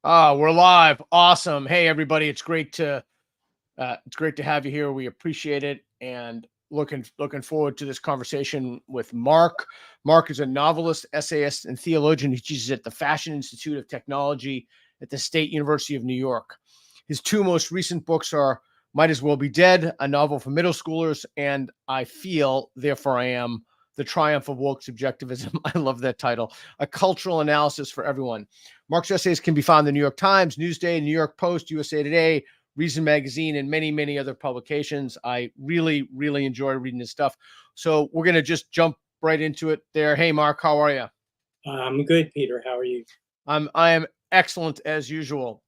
We're live. Awesome. Hey, everybody. It's great to have you here. We appreciate it, and looking forward to this conversation with Mark. Mark is a novelist, essayist, and theologian who teaches at the Fashion Institute of Technology at the State University of New York. His two most recent books are Might As Well Be Dead, a novel for middle schoolers, and I Feel, Therefore I Am, The Triumph of Woke Subjectivism. I love that title. A cultural analysis for everyone. Mark's essays can be found in the New York Times, Newsday, New York Post, USA Today, Reason Magazine, and many, many other publications. I really, really enjoy reading his stuff. So we're going to just jump right into it there. Hey, Mark, how are you? I'm good, Peter. How are you? I am excellent as usual.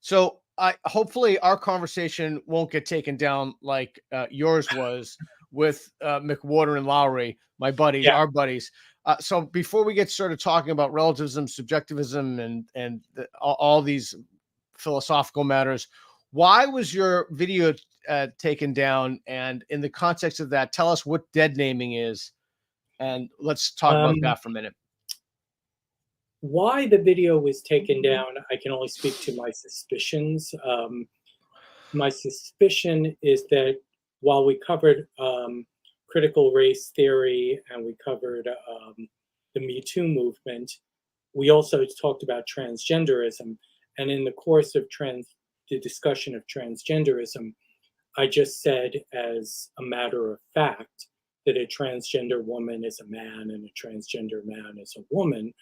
So hopefully our conversation won't get taken down like yours was with McWhorter and Lowry, my buddies, our buddies. So before we get started talking about relativism, subjectivism, and all these philosophical matters, why was your video taken down? And in the context of that, tell us what dead naming is, and let's talk about that for a minute. Why the video was taken down, I can only speak to my suspicions. My suspicion is that while we covered critical race theory and we covered the Me Too movement, we also talked about transgenderism. And in the course of the discussion of transgenderism, I just said as a matter of fact that a transgender woman is a man and a transgender man is a woman.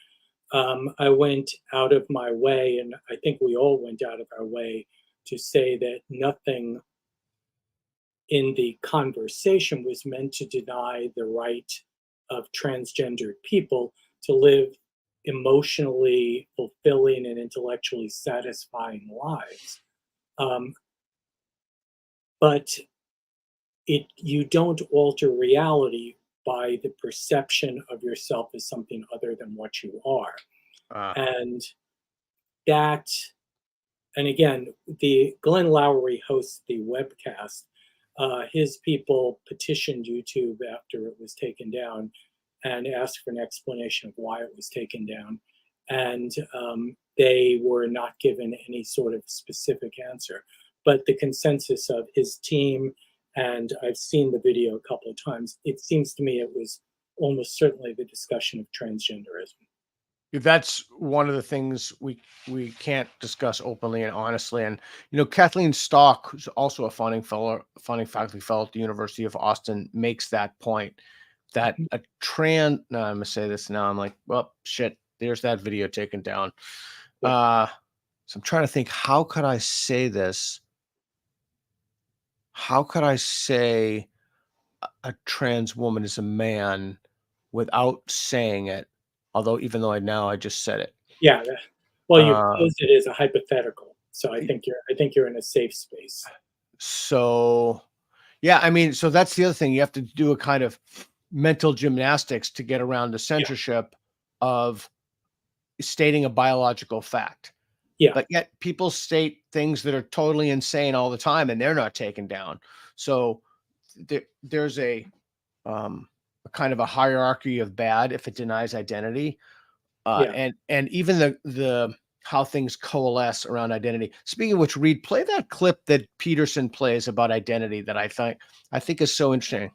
I went out of my way, and I think we all went out of our way to say that nothing in the conversation was meant to deny the right of transgendered people to live emotionally fulfilling and intellectually satisfying lives. But you don't alter reality by the perception of yourself as something other than what you are. And again, the Glenn Lowry hosts the webcast. His people petitioned YouTube after it was taken down and asked for an explanation of why it was taken down. And they were not given any sort of specific answer. But the consensus of his team, and I've seen the video a couple of times, it seems to me it was almost certainly the discussion of transgenderism. That's one of the things we can't discuss openly and honestly. And, Kathleen Stock, who's also a founding faculty fellow at the University of Austin, makes that point that I'm going to say this now. I'm like, well, shit, there's that video taken down. So I'm trying to think, how could I say this? How could I say a trans woman is a man without saying it? Although, even though I just said it. Yeah. Well, you posed it as a hypothetical, so I think you're in a safe space. So, yeah, so that's the other thing. You have to do a kind of mental gymnastics to get around the censorship of stating a biological fact. Yeah. But yet people state things that are totally insane all the time, and they're not taken down. So there's a kind of a hierarchy of bad if it denies identity, and even the how things coalesce around identity. Speaking of which, Reed, play that clip that Peterson plays about identity that I think is so interesting.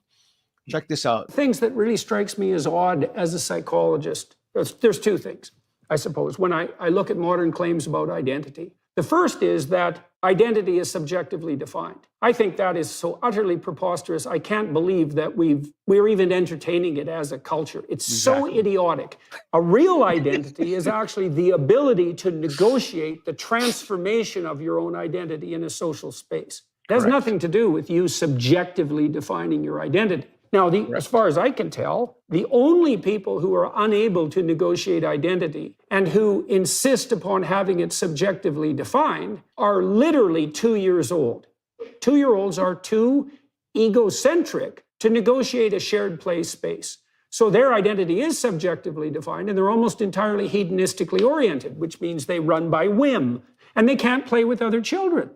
Check this out. Things that really strikes me as odd as a psychologist. There's two things, I suppose, when I look at modern claims about identity. The first is that identity is subjectively defined. I think that is so utterly preposterous. I can't believe that we're even entertaining it as a culture. It's so idiotic. A real identity is actually the ability to negotiate the transformation of your own identity in a social space. It has nothing to do with you subjectively defining your identity. Now, as far as I can tell, the only people who are unable to negotiate identity and who insist upon having it subjectively defined are literally 2 years old. 2-year-olds are too egocentric to negotiate a shared play space. So their identity is subjectively defined, and they're almost entirely hedonistically oriented, which means they run by whim, and they can't play with other children.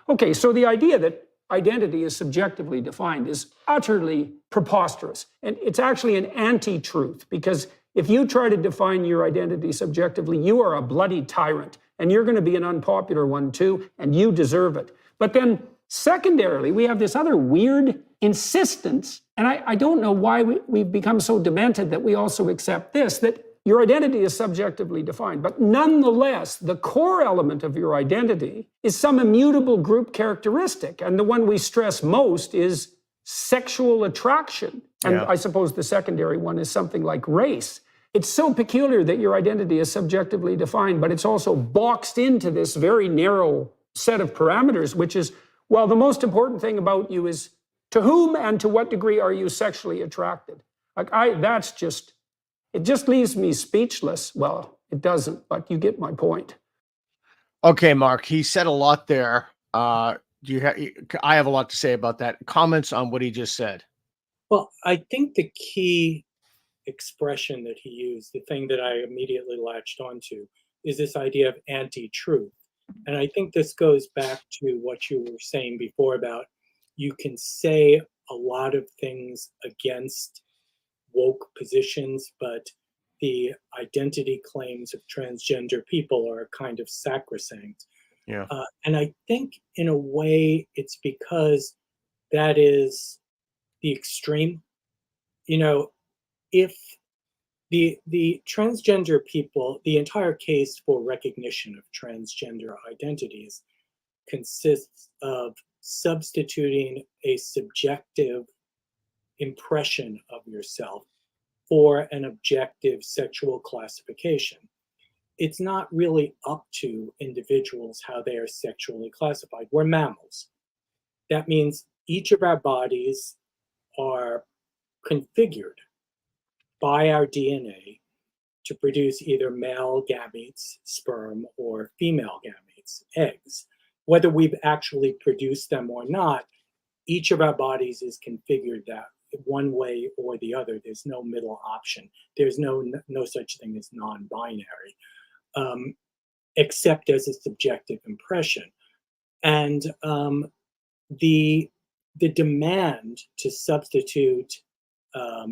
Okay, so the idea that identity is subjectively defined is utterly preposterous. And it's actually an anti-truth, because if you try to define your identity subjectively, you are a bloody tyrant. and you're going to be an unpopular one too, and you deserve it. But then secondarily, we have this other weird insistence, and I don't know why we've become so demented that we also accept this, that your identity is subjectively defined. But nonetheless, the core element of your identity is some immutable group characteristic. And the one we stress most is sexual attraction. And I suppose the secondary one is something like race. It's so peculiar that your identity is subjectively defined, but it's also boxed into this very narrow set of parameters, which is, well, the most important thing about you is to whom and to what degree are you sexually attracted? Like it just leaves me speechless. Well, it doesn't, but you get my point. Okay, Mark, he said a lot there. I have a lot to say about that. Comments on what he just said? Well, I think the key expression that he used, the thing that I immediately latched onto, is this idea of anti-truth. And I think this goes back to what you were saying before about you can say a lot of things against woke positions, but the identity claims of transgender people are kind of sacrosanct. Yeah. And I think in a way it's because that is the extreme. You know, if the transgender people, the entire case for recognition of transgender identities consists of substituting a subjective impression of yourself for an objective sexual classification. It's not really up to individuals how they are sexually classified. We're mammals. That means each of our bodies are configured by our DNA to produce either male gametes, sperm, or female gametes, eggs. Whether we've actually produced them or not, each of our bodies is configured that one way or the other. There's no middle option. There's no such thing as non-binary, except as a subjective impression. And the demand to substitute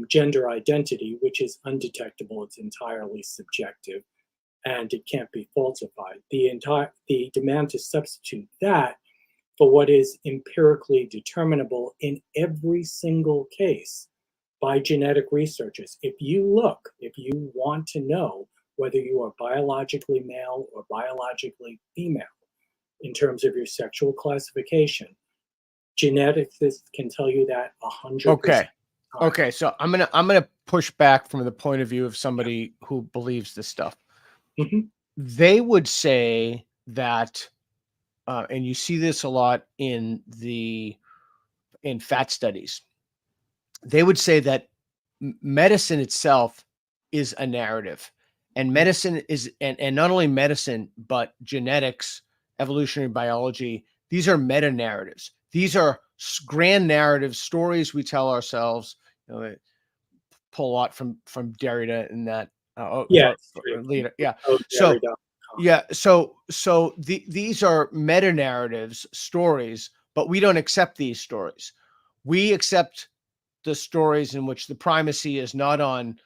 gender identity, which is undetectable, it's entirely subjective, and it can't be falsified. The demand to substitute that for what is empirically determinable in every single case by genetic researchers. If you want to know whether you are biologically male or biologically female in terms of your sexual classification, geneticists can tell you that 100%. Okay, so I'm gonna push back from the point of view of somebody who believes this stuff. Mm-hmm. They would say that, and you see this a lot in fat studies. They would say that medicine itself is a narrative, and medicine is, and not only medicine, but genetics, evolutionary biology. These are meta narratives. These are grand narratives, stories we tell ourselves. You know, they pull a lot from Derrida in that. So these are meta narratives, stories, but we don't accept these stories. We accept the stories in which the primacy is not on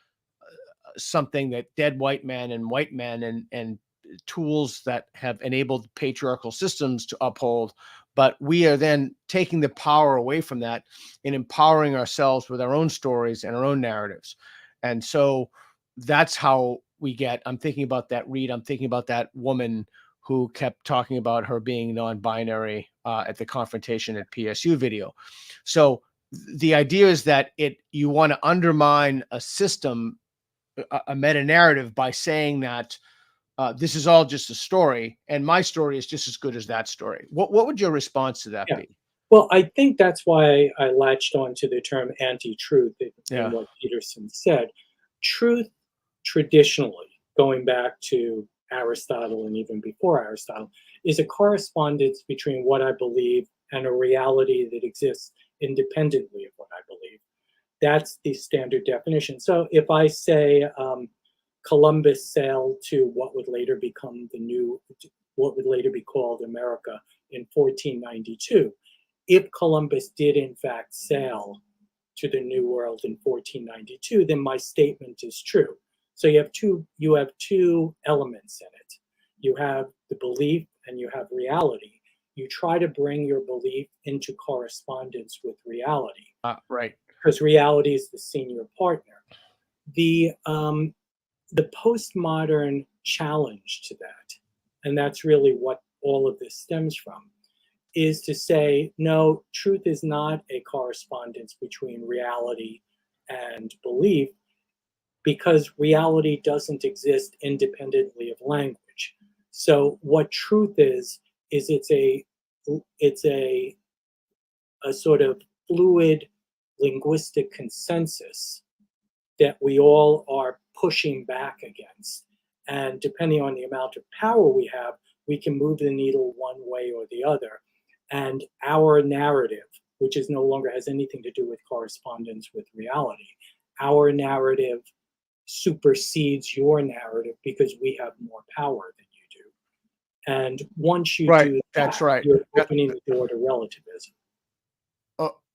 something that dead white men and tools that have enabled patriarchal systems to uphold, but we are then taking the power away from that and empowering ourselves with our own stories and our own narratives. And so that's how we get, I'm thinking about that read, I'm thinking about that woman who kept talking about her being non-binary at the confrontation at PSU video. So the idea is that you want to undermine a system, a meta narrative, by saying that this is all just a story, and my story is just as good as that story. What would your response to that be? Well, I think that's why I latched on to the term anti-truth in what Peterson said. Truth, traditionally, going back to Aristotle and even before Aristotle, is a correspondence between what I believe and a reality that exists independently of what I believe. That's the standard definition. So if I say Columbus sailed to what would later be called America in 1492, if Columbus did in fact sail to the New World in 1492, then my statement is true. So you have two elements in it. You have the belief and you have reality. You try to bring your belief into correspondence with reality. Right. Because reality is the senior partner. The postmodern challenge to that, and that's really what all of this stems from, is to say, no, truth is not a correspondence between reality and belief, because reality doesn't exist independently of language. So what truth is it's a sort of fluid linguistic consensus that we all are pushing back against. And depending on the amount of power we have, we can move the needle one way or the other. And our narrative, which is no longer has anything to do with correspondence with reality, our narrative supersedes your narrative because we have more power than you do. And once you do that, that's right. You're opening the door to relativism.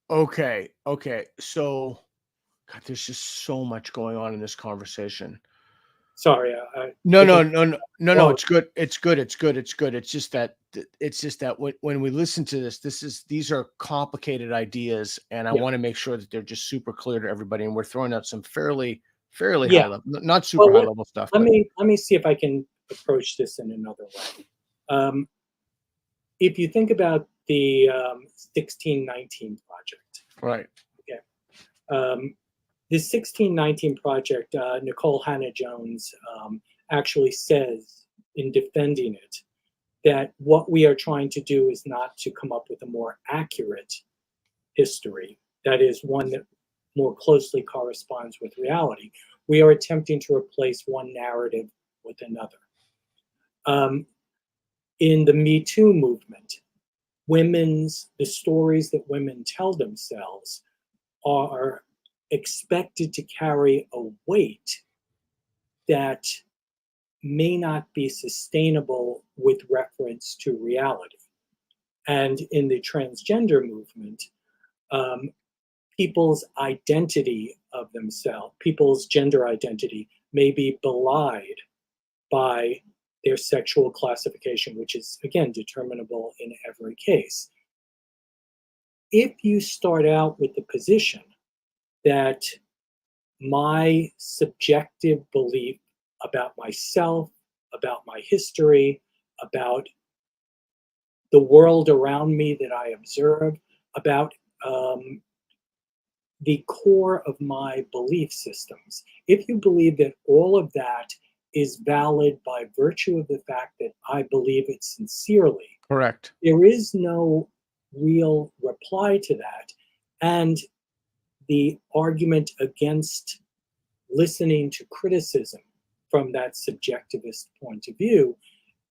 Okay. So, God, there's just so much going on in this conversation. Sorry. No. It's good. It's just that when we listen to these are complicated ideas, and I want to make sure that they're just super clear to everybody. And we're throwing out some fairly high level, not super high level stuff. Let me see if I can approach this in another way. If you think about the 1619 project, right? Okay. The 1619 project, Nicole Hannah-Jones actually says in defending it that what we are trying to do is not to come up with a more accurate history, that is one that more closely corresponds with reality. We are attempting to replace one narrative with another. In the Me Too movement, the stories that women tell themselves are expected to carry a weight that may not be sustainable with reference to reality. And in the transgender movement, people's identity of themselves, people's gender identity may be belied by their sexual classification, which is, again, determinable in every case. If you start out with the position that my subjective belief about myself, about my history, about the world around me that I observe, about the core of my belief systems, if you believe that all of that is valid by virtue of the fact that I believe it sincerely, correct, there is no real reply to that. And the argument against listening to criticism from that subjectivist point of view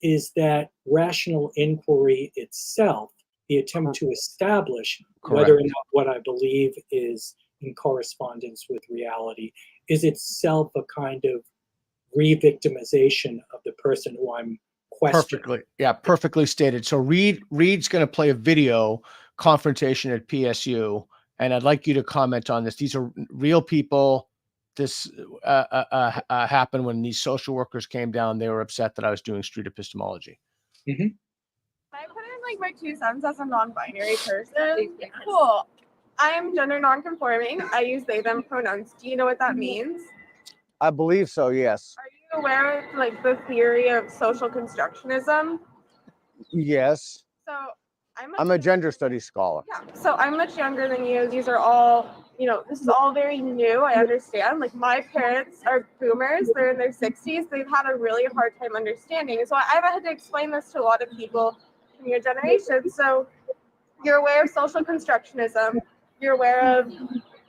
is that rational inquiry itself, the attempt to establish whether or not what I believe is in correspondence with reality, is itself a kind of re-victimization of the person who I'm questioning. Perfectly stated. So Reed's going to play a video confrontation at PSU, and I'd like you to comment on this. These are real people. This happened when these social workers came down. They were upset that I was doing street epistemology. Mm-hmm. I put in like my 2 cents as a non-binary person. Cool. I am gender non-conforming. I use they them pronouns. Do you know what that means? I believe so, yes. Are you aware of like the theory of social constructionism? Yes. So I'm a gender studies scholar. Yeah. So I'm much younger than you. These are all, this is all very new. I understand. Like my parents are boomers. They're in their 60s. They've had a really hard time understanding. So I've had to explain this to a lot of people from your generation. So you're aware of social constructionism. You're aware of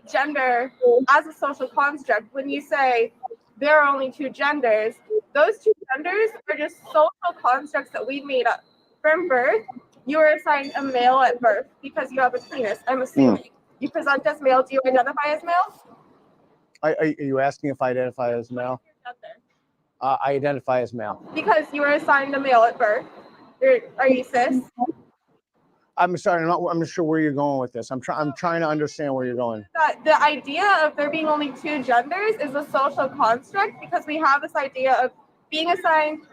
gender as a social construct. When you say there are only 2 genders, those 2 genders are just social constructs that we made up. From birth, you are assigned a male at birth because you have a penis, I'm assuming. You present as male. Do you identify as male? Are you asking if I identify as male? I identify as male. Because you were assigned a male at birth. Are you cis? I'm sorry, I'm not sure where you're going with this. I'm trying to understand where you're going. The idea of there being only 2 genders is a social construct because we have this idea of being assigned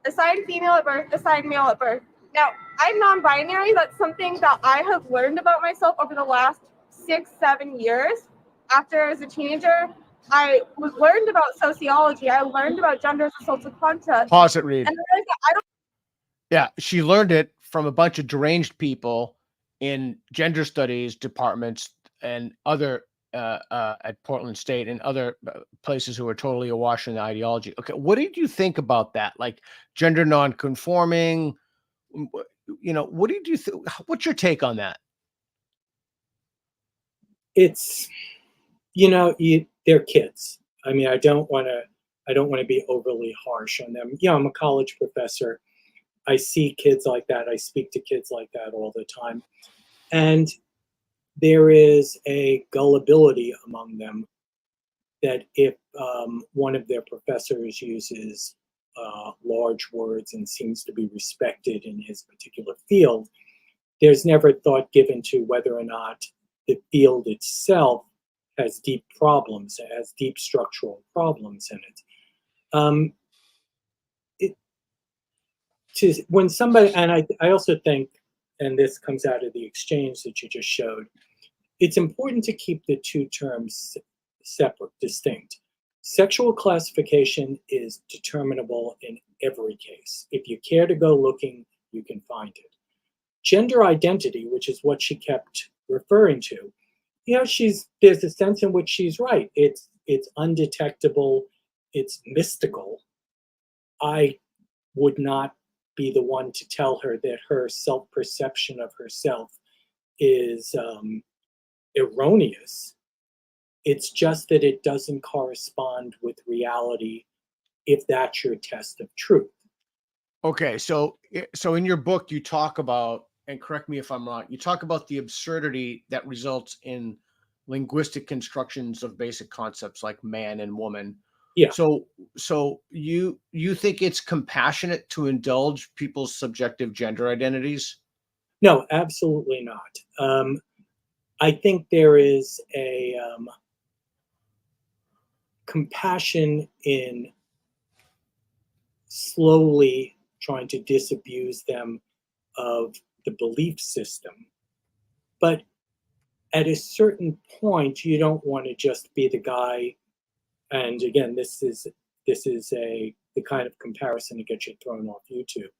assigned female at birth, assigned male at birth. Now, I'm non-binary. That's something that I have learned about myself over the last 6-7 years. After, as a teenager, I learned about sociology. I learned about gender as a social concept. Pause it, Reed. And I realized that I don't. Yeah, she learned it from a bunch of deranged people in gender studies departments and other at Portland State and other places who are totally awash in the ideology. Okay, what did you think about that? Like gender non-conforming, what did you think? What's your take on that? It's, they're kids. I mean, I don't want to be overly harsh on them. I'm a college professor. I see kids like that. I speak to kids like that all the time. And there is a gullibility among them that if one of their professors uses large words and seems to be respected in his particular field, there's never thought given to whether or not the field itself has deep problems, has deep structural problems in it. When somebody, and I also think, and this comes out of the exchange that you just showed, it's important to keep the two terms separate, distinct. Sexual classification is determinable in every case. If you care to go looking, you can find it. Gender identity, which is what she kept referring to, there's a sense in which she's right. It's undetectable, it's mystical. I would not be the one to tell her that her self-perception of herself is erroneous. It's just that it doesn't correspond with reality if that's your test of truth. Okay, so in your book you talk about, and correct me if I'm wrong, you talk about the absurdity that results in linguistic constructions of basic concepts like man and woman. Yeah. So you think it's compassionate to indulge people's subjective gender identities? No, absolutely not. I think there is a compassion in slowly trying to disabuse them of the belief system. But at a certain point, you don't want to just be the guy. And again, this is the kind of comparison that gets you thrown off YouTube.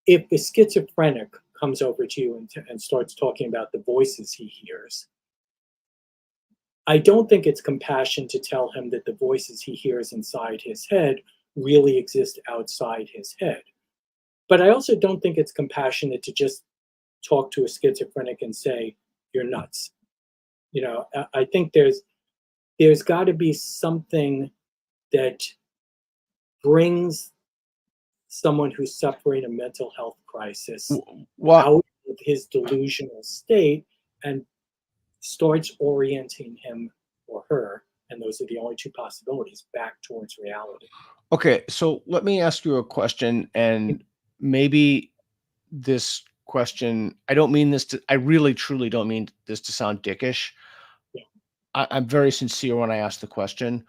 If the schizophrenic comes over to you and starts talking about the voices he hears, I don't think it's compassion to tell him that the voices he hears inside his head really exist outside his head. But I also don't think it's compassionate to just talk to a schizophrenic and say, you're nuts. I think there's got to be something that brings someone who's suffering a mental health crisis out of his delusional state and starts orienting him or her, and those are the only two possibilities, back towards reality. Okay, so let me ask you a question, and maybe this question, I really truly don't mean this to sound dickish. Yeah. I'm very sincere when I ask the question.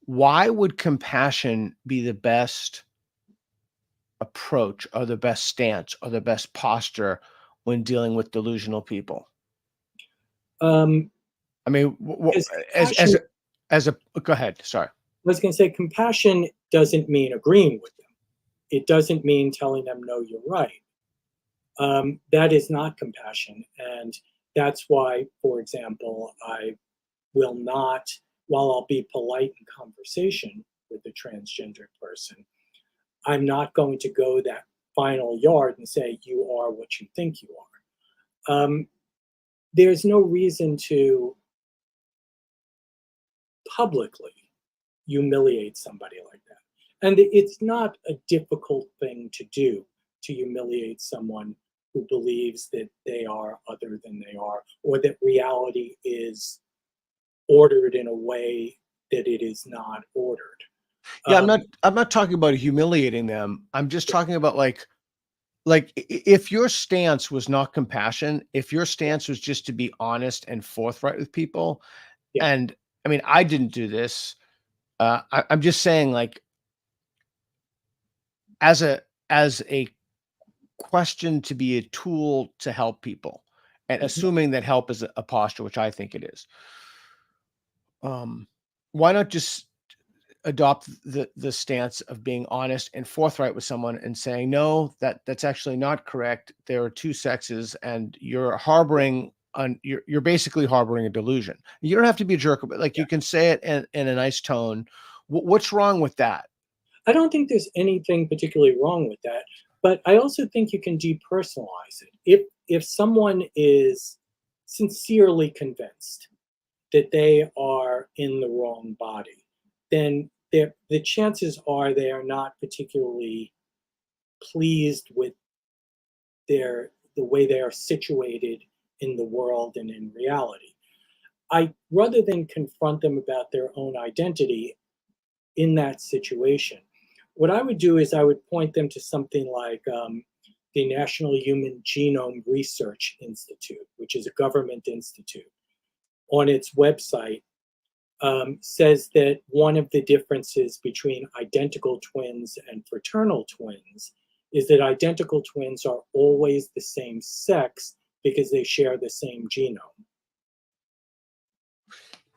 Why would compassion be the best approach or the best stance or the best posture when dealing with delusional people? I mean, go ahead. Sorry. I was going to say, compassion doesn't mean agreeing with them. It doesn't mean telling them, no, you're right. That is not compassion. And that's why, for example, I will not, while I'll be polite in conversation with a transgender person, I'm not going to go that final yard and say, you are what you think you are. There's no reason to publicly humiliate somebody like that. And it's not a difficult thing to do, to humiliate someone who believes that they are other than they are, or that reality is ordered in a way that it is not ordered. Yeah, I'm not talking about humiliating them. I'm just talking about like if your stance was not compassion, if your stance was just to be honest and forthright with people, and I mean, I didn't do this. I'm just saying, like, as a question to be a tool to help people, and assuming that help is a posture, which I think it is. Why not just adopt the stance of being honest and forthright with someone and saying, no, that's actually not correct. There are two sexes, and you're you're basically harboring a delusion. You don't have to be a jerk, but like you can say it in a nice tone. What's wrong with that? I don't think there's anything particularly wrong with that, but I also think you can depersonalize it. If someone is sincerely convinced that they are in the wrong body, then the chances are they are not particularly pleased with the way they are situated in the world and in reality. Rather than confront them about their own identity in that situation, what I would do is I would point them to something like the National Human Genome Research Institute, which is a government institute. On its website, says that one of the differences between identical twins and fraternal twins is that identical twins are always the same sex because they share the same genome.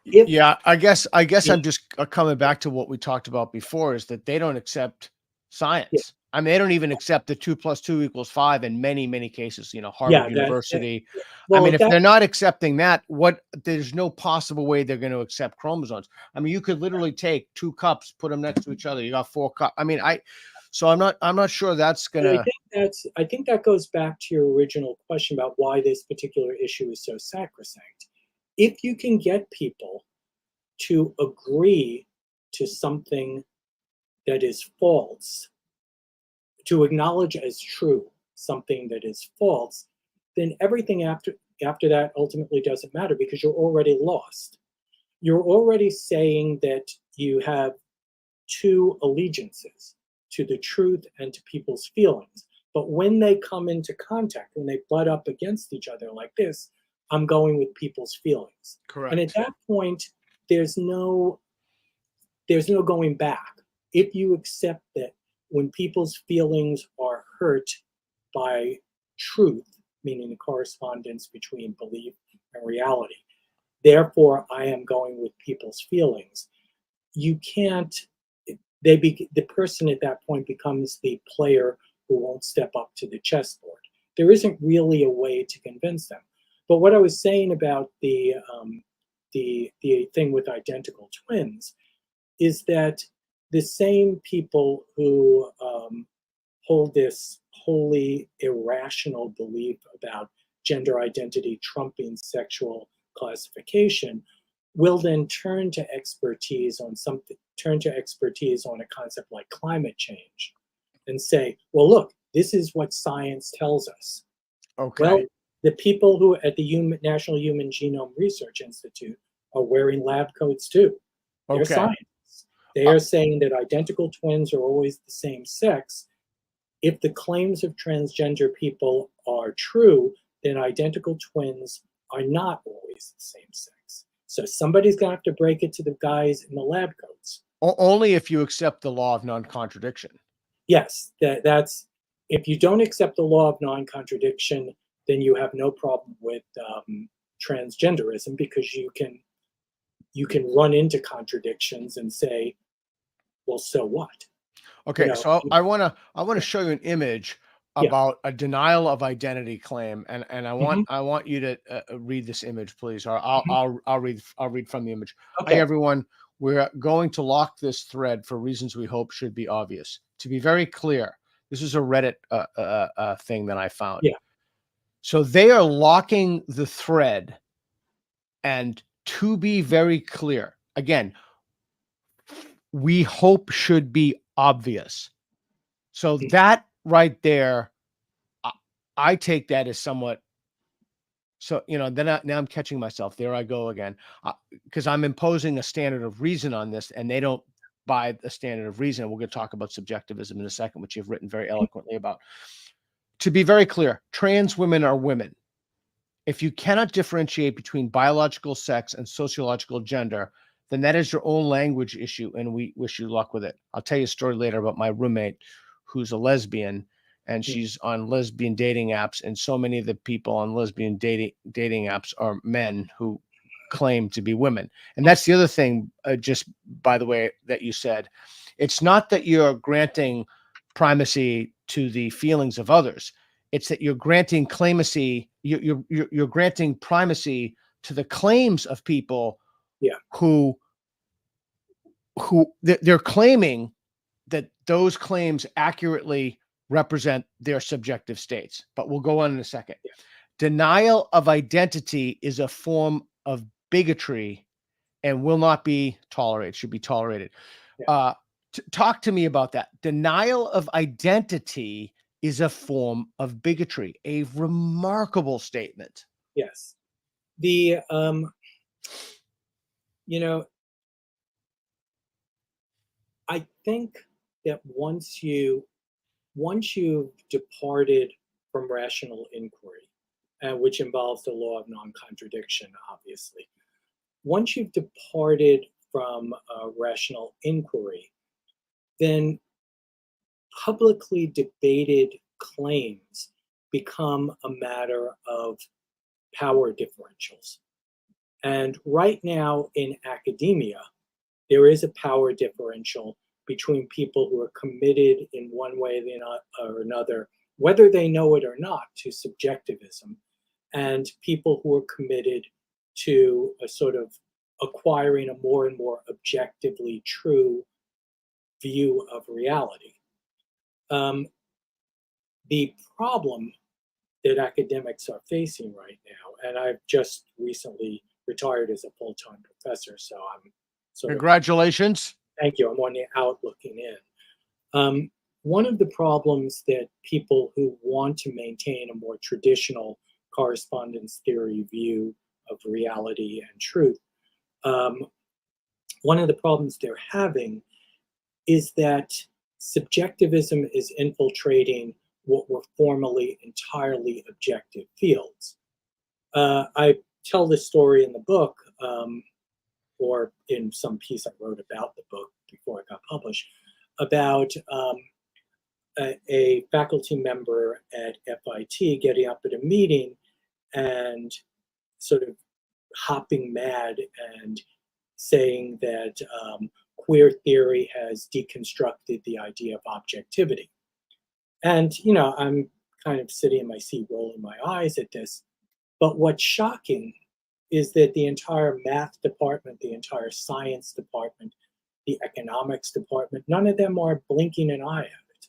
Yeah, I guess I'm just coming back to what we talked about before, is that they don't accept science. Yeah. I mean, they don't even accept the 2 + 2 = 5 in many cases, Harvard University. Well, I mean, if they're not accepting that, there's no possible way they're going to accept chromosomes. I mean, you could literally take 2 cups, put them next to each other. You got 4 cups. I mean, I'm not sure that's going to. I think that goes back to your original question about why this particular issue is so sacrosanct. If you can get people to agree to something that is false, to acknowledge as true something that is false, then everything after that ultimately doesn't matter, because you're already lost. You're already saying that you have two allegiances, to the truth and to people's feelings. But when they come into contact, when they butt up against each other like this, I'm going with people's feelings. Correct. And at that point, there's no going back. If you accept that when people's feelings are hurt by truth, meaning the correspondence between belief and reality, therefore I am going with people's feelings, you can't, the person at that point becomes the player who won't step up to the chessboard. There isn't really a way to convince them. But what I was saying about the thing with identical twins is that the same people who hold this wholly irrational belief about gender identity trumping sexual classification will then turn to expertise on a concept like climate change and say, well, look, this is what science tells us. Okay. Well, the people who at the National Human Genome Research Institute are wearing lab coats too. They're scientists. They are saying that identical twins are always the same sex. If the claims of transgender people are true, then identical twins are not always the same sex. So somebody's going to have to break it to the guys in the lab coats. Only if you accept the law of non-contradiction. Yes, that's if you don't accept the law of non-contradiction, then you have no problem with transgenderism, because you can run into contradictions and say, well, so what? Okay, so I want to show you an image about a denial of identity claim, and I want you to read this image, please, or I'll read from the image. Okay. Hi everyone, we're going to lock this thread for reasons we hope should be obvious. To be very clear, this is a Reddit thing that I found. Yeah. So they are locking the thread, and to be very clear, again, we hope should be obvious. So that right there, I take that as somewhat. So, then now I'm catching myself. There I go again, because I'm imposing a standard of reason on this, and they don't buy the standard of reason. We're going to talk about subjectivism in a second, which you've written very eloquently about. To be very clear, trans women are women. If you cannot differentiate between biological sex and sociological gender, then that is your own language issue, and we wish you luck with it. I'll tell you a story later about my roommate who's a lesbian, and she's on lesbian dating apps, and so many of the people on lesbian dating apps are men who claim to be women. And that's the other thing, just by the way, that you said. It's not that you're granting primacy to the feelings of others. It's that you're granting you're granting primacy to the claims of people who they're claiming that those claims accurately represent their subjective states. But we'll go on in a second. Denial of identity is a form of bigotry and will not be tolerated, should be tolerated. Talk to me about that. Denial of identity is a form of bigotry, a remarkable statement. Yes. The, I think that once you've departed from rational inquiry, which involves the law of non-contradiction, obviously, once you've departed from rational inquiry, then publicly debated claims become a matter of power differentials. And right now in academia, there is a power differential between people who are committed in one way or another, whether they know it or not, to subjectivism, and people who are committed to a sort of acquiring a more and more objectively true view of reality. The problem that academics are facing right now, and I've just recently retired as a full-time professor, so I'm sort Congratulations. Thank you. I'm on the out looking in. One of the problems that people who want to maintain a more traditional correspondence theory view of reality and truth, one of the problems they're having is that subjectivism is infiltrating what were formerly entirely objective fields. I tell this story in the book, or in some piece I wrote about the book before it got published, about a faculty member at FIT getting up at a meeting and sort of hopping mad and saying that queer theory has deconstructed the idea of objectivity. And, I'm kind of sitting in my seat rolling my eyes at this. But what's shocking is that the entire math department, the entire science department, the economics department, none of them are blinking an eye at it.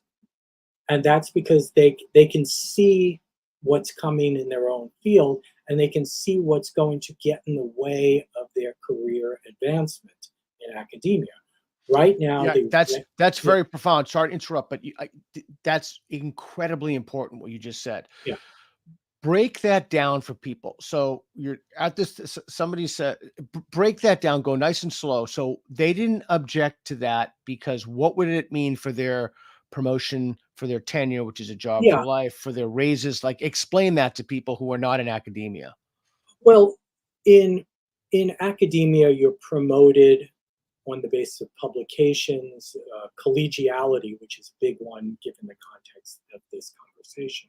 And that's because they can see what's coming in their own field, and they can see what's going to get in the way of their career advancement in academia. Right now, that's very profound. Sorry to interrupt, but that's incredibly important what you just said. Yeah. Break that down for people. So you're at this, somebody said, break that down, go nice and slow. So they didn't object to that because what would it mean for their promotion, for their tenure, which is a job for life, for their raises? Like, explain that to people who are not in academia. Well, in academia, you're promoted on the basis of publications, collegiality, which is a big one given the context of this conversation.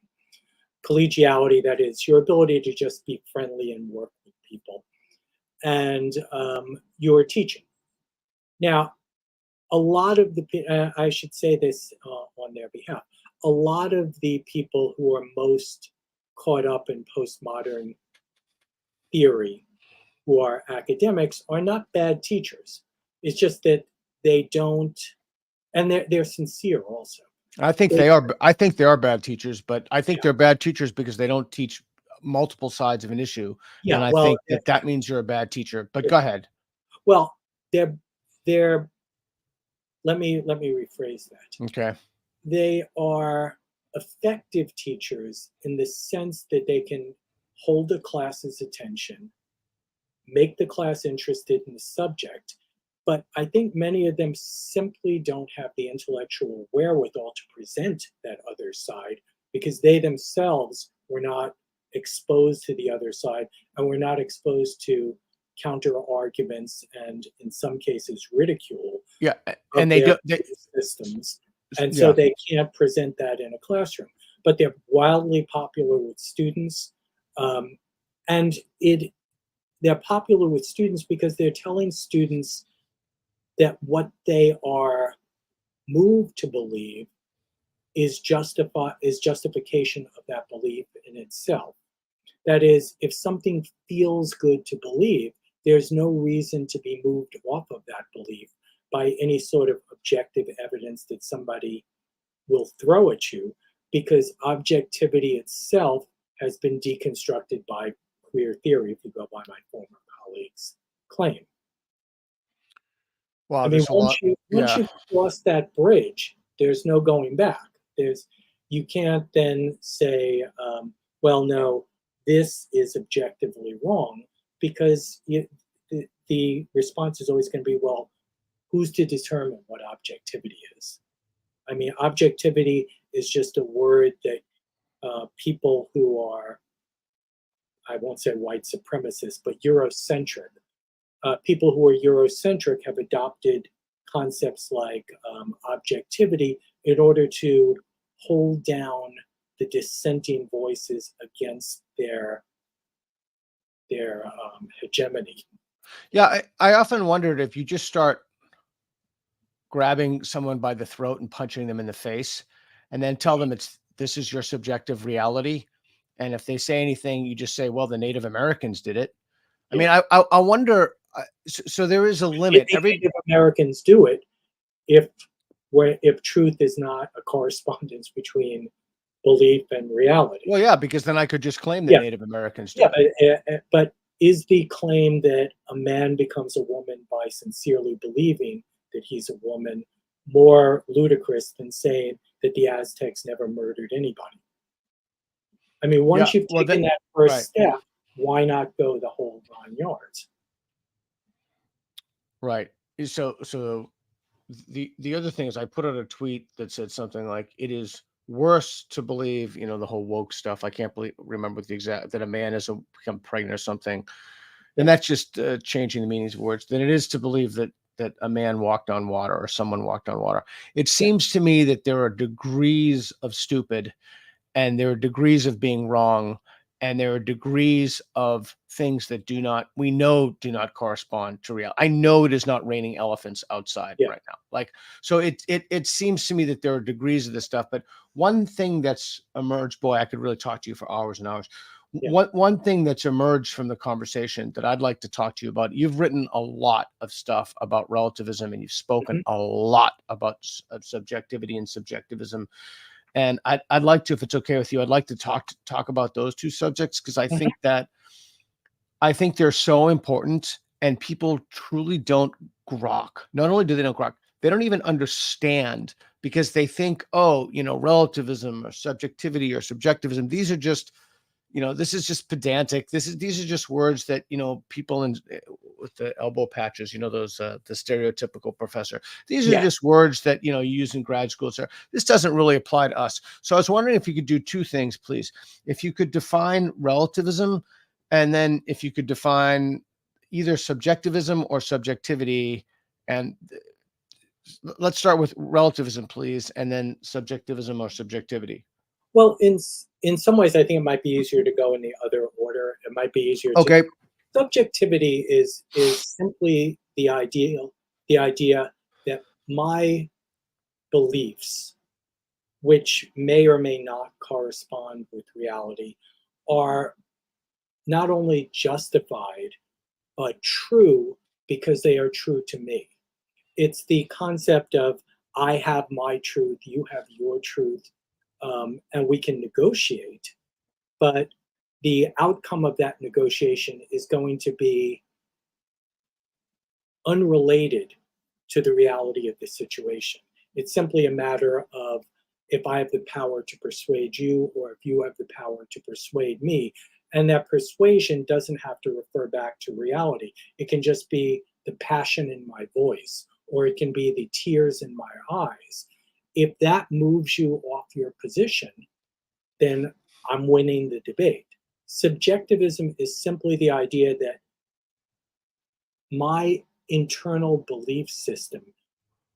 Collegiality, that is your ability to just be friendly and work with people. And you're teaching. Now, a lot of the, I should say this on their behalf, a lot of the people who are most caught up in postmodern theory, who are academics, are not bad teachers. It's just that they don't, and they're sincere also. I think they are. I think they are bad teachers, but I think they're bad teachers because they don't teach multiple sides of an issue. Yeah, and I think that means you're a bad teacher. But go ahead. Well, they're. Let me rephrase that. Okay. They are effective teachers in the sense that they can hold a class's attention, make the class interested in the subject. But I think many of them simply don't have the intellectual wherewithal to present that other side because they themselves were not exposed to the other side and were not exposed to counter arguments and in some cases ridicule. Yeah, and they do systems. And so Yeah. they can't present that in a classroom. But they're wildly popular with students. And they're popular with students because they're telling students that what they are moved to believe is justification of that belief in itself. That is, if something feels good to believe, there's no reason to be moved off of that belief by any sort of objective evidence that somebody will throw at you, because objectivity itself has been deconstructed by queer theory, if you go by my former colleague's claim. Wow, I mean, there's a lot. once you've crossed that bridge, there's no going back. You can't then say, well, no, this is objectively wrong, because the response is always going to be, well, who's to determine what objectivity is? I mean, objectivity is just a word that people who are, I won't say white supremacists, but Eurocentric, people who are Eurocentric have adopted concepts like objectivity in order to hold down the dissenting voices against their hegemony. Yeah, I often wondered if you just start grabbing someone by the throat and punching them in the face, and then tell them this is your subjective reality, and if they say anything, you just say, well, the Native Americans did it. I mean, I wonder. So there is a limit. If Native Americans do it, if truth is not a correspondence between belief and reality. Well, yeah, because then I could just claim that Native Americans did it. Yeah, but is the claim that a man becomes a woman by sincerely believing that he's a woman more ludicrous than saying that the Aztecs never murdered anybody? I mean, once you've taken that first step, why not go the whole 9 yards? Right. So the other thing is, I put out a tweet that said something like, it is worse to believe, the whole woke stuff. I can't remember the exact, that a man has become pregnant or something. And that's just changing the meanings of words, than it is to believe that a man walked on water or someone walked on water. It seems to me that there are degrees of stupid, and there are degrees of being wrong, and there are degrees of things that do not correspond to reality. I know it is not raining elephants outside right now. Like, so it seems to me that there are degrees of this stuff. But one thing that's emerged, boy, I could really talk to you for hours and hours. One thing that's emerged from the conversation that I'd like to talk to you about, you've written a lot of stuff about relativism, and you've spoken a lot about subjectivity and subjectivism. And I'd like to, if it's okay with you, I'd like to talk about those two subjects, because I think they're so important, and people truly don't grok. Not only do they don't grok, they don't even understand, because they think, relativism or subjectivity or subjectivism, these are just, this is just pedantic. These are just words that, people with the elbow patches, those, the stereotypical professor, these are just words that, you use in grad school. So this doesn't really apply to us. So I was wondering if you could do two things, please. If you could define relativism, and then if you could define either subjectivism or subjectivity. And let's start with relativism, please, and then subjectivism or subjectivity. Well, in some ways, I think it might be easier to go in the other order. It might be easier. Okay. Subjectivity is simply the idea that my beliefs, which may or may not correspond with reality, are not only justified, but true because they are true to me. It's the concept of, I have my truth, you have your truth, and we can negotiate, but the outcome of that negotiation is going to be unrelated to the reality of the situation. It's simply a matter of, if I have the power to persuade you, or if you have the power to persuade me. And that persuasion doesn't have to refer back to reality. It can just be the passion in my voice, or it can be the tears in my eyes. If that moves you off your position, then I'm winning the debate. Subjectivism is simply the idea that my internal belief system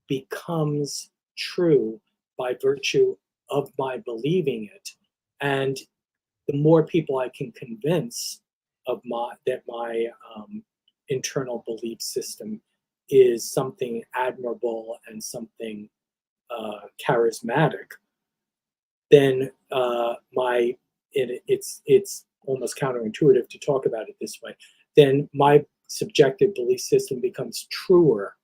becomes true by virtue of my believing it. And the more people I can convince of that my internal belief system is something admirable and something charismatic, then it's almost counterintuitive to talk about it this way. Then my subjective belief system becomes truer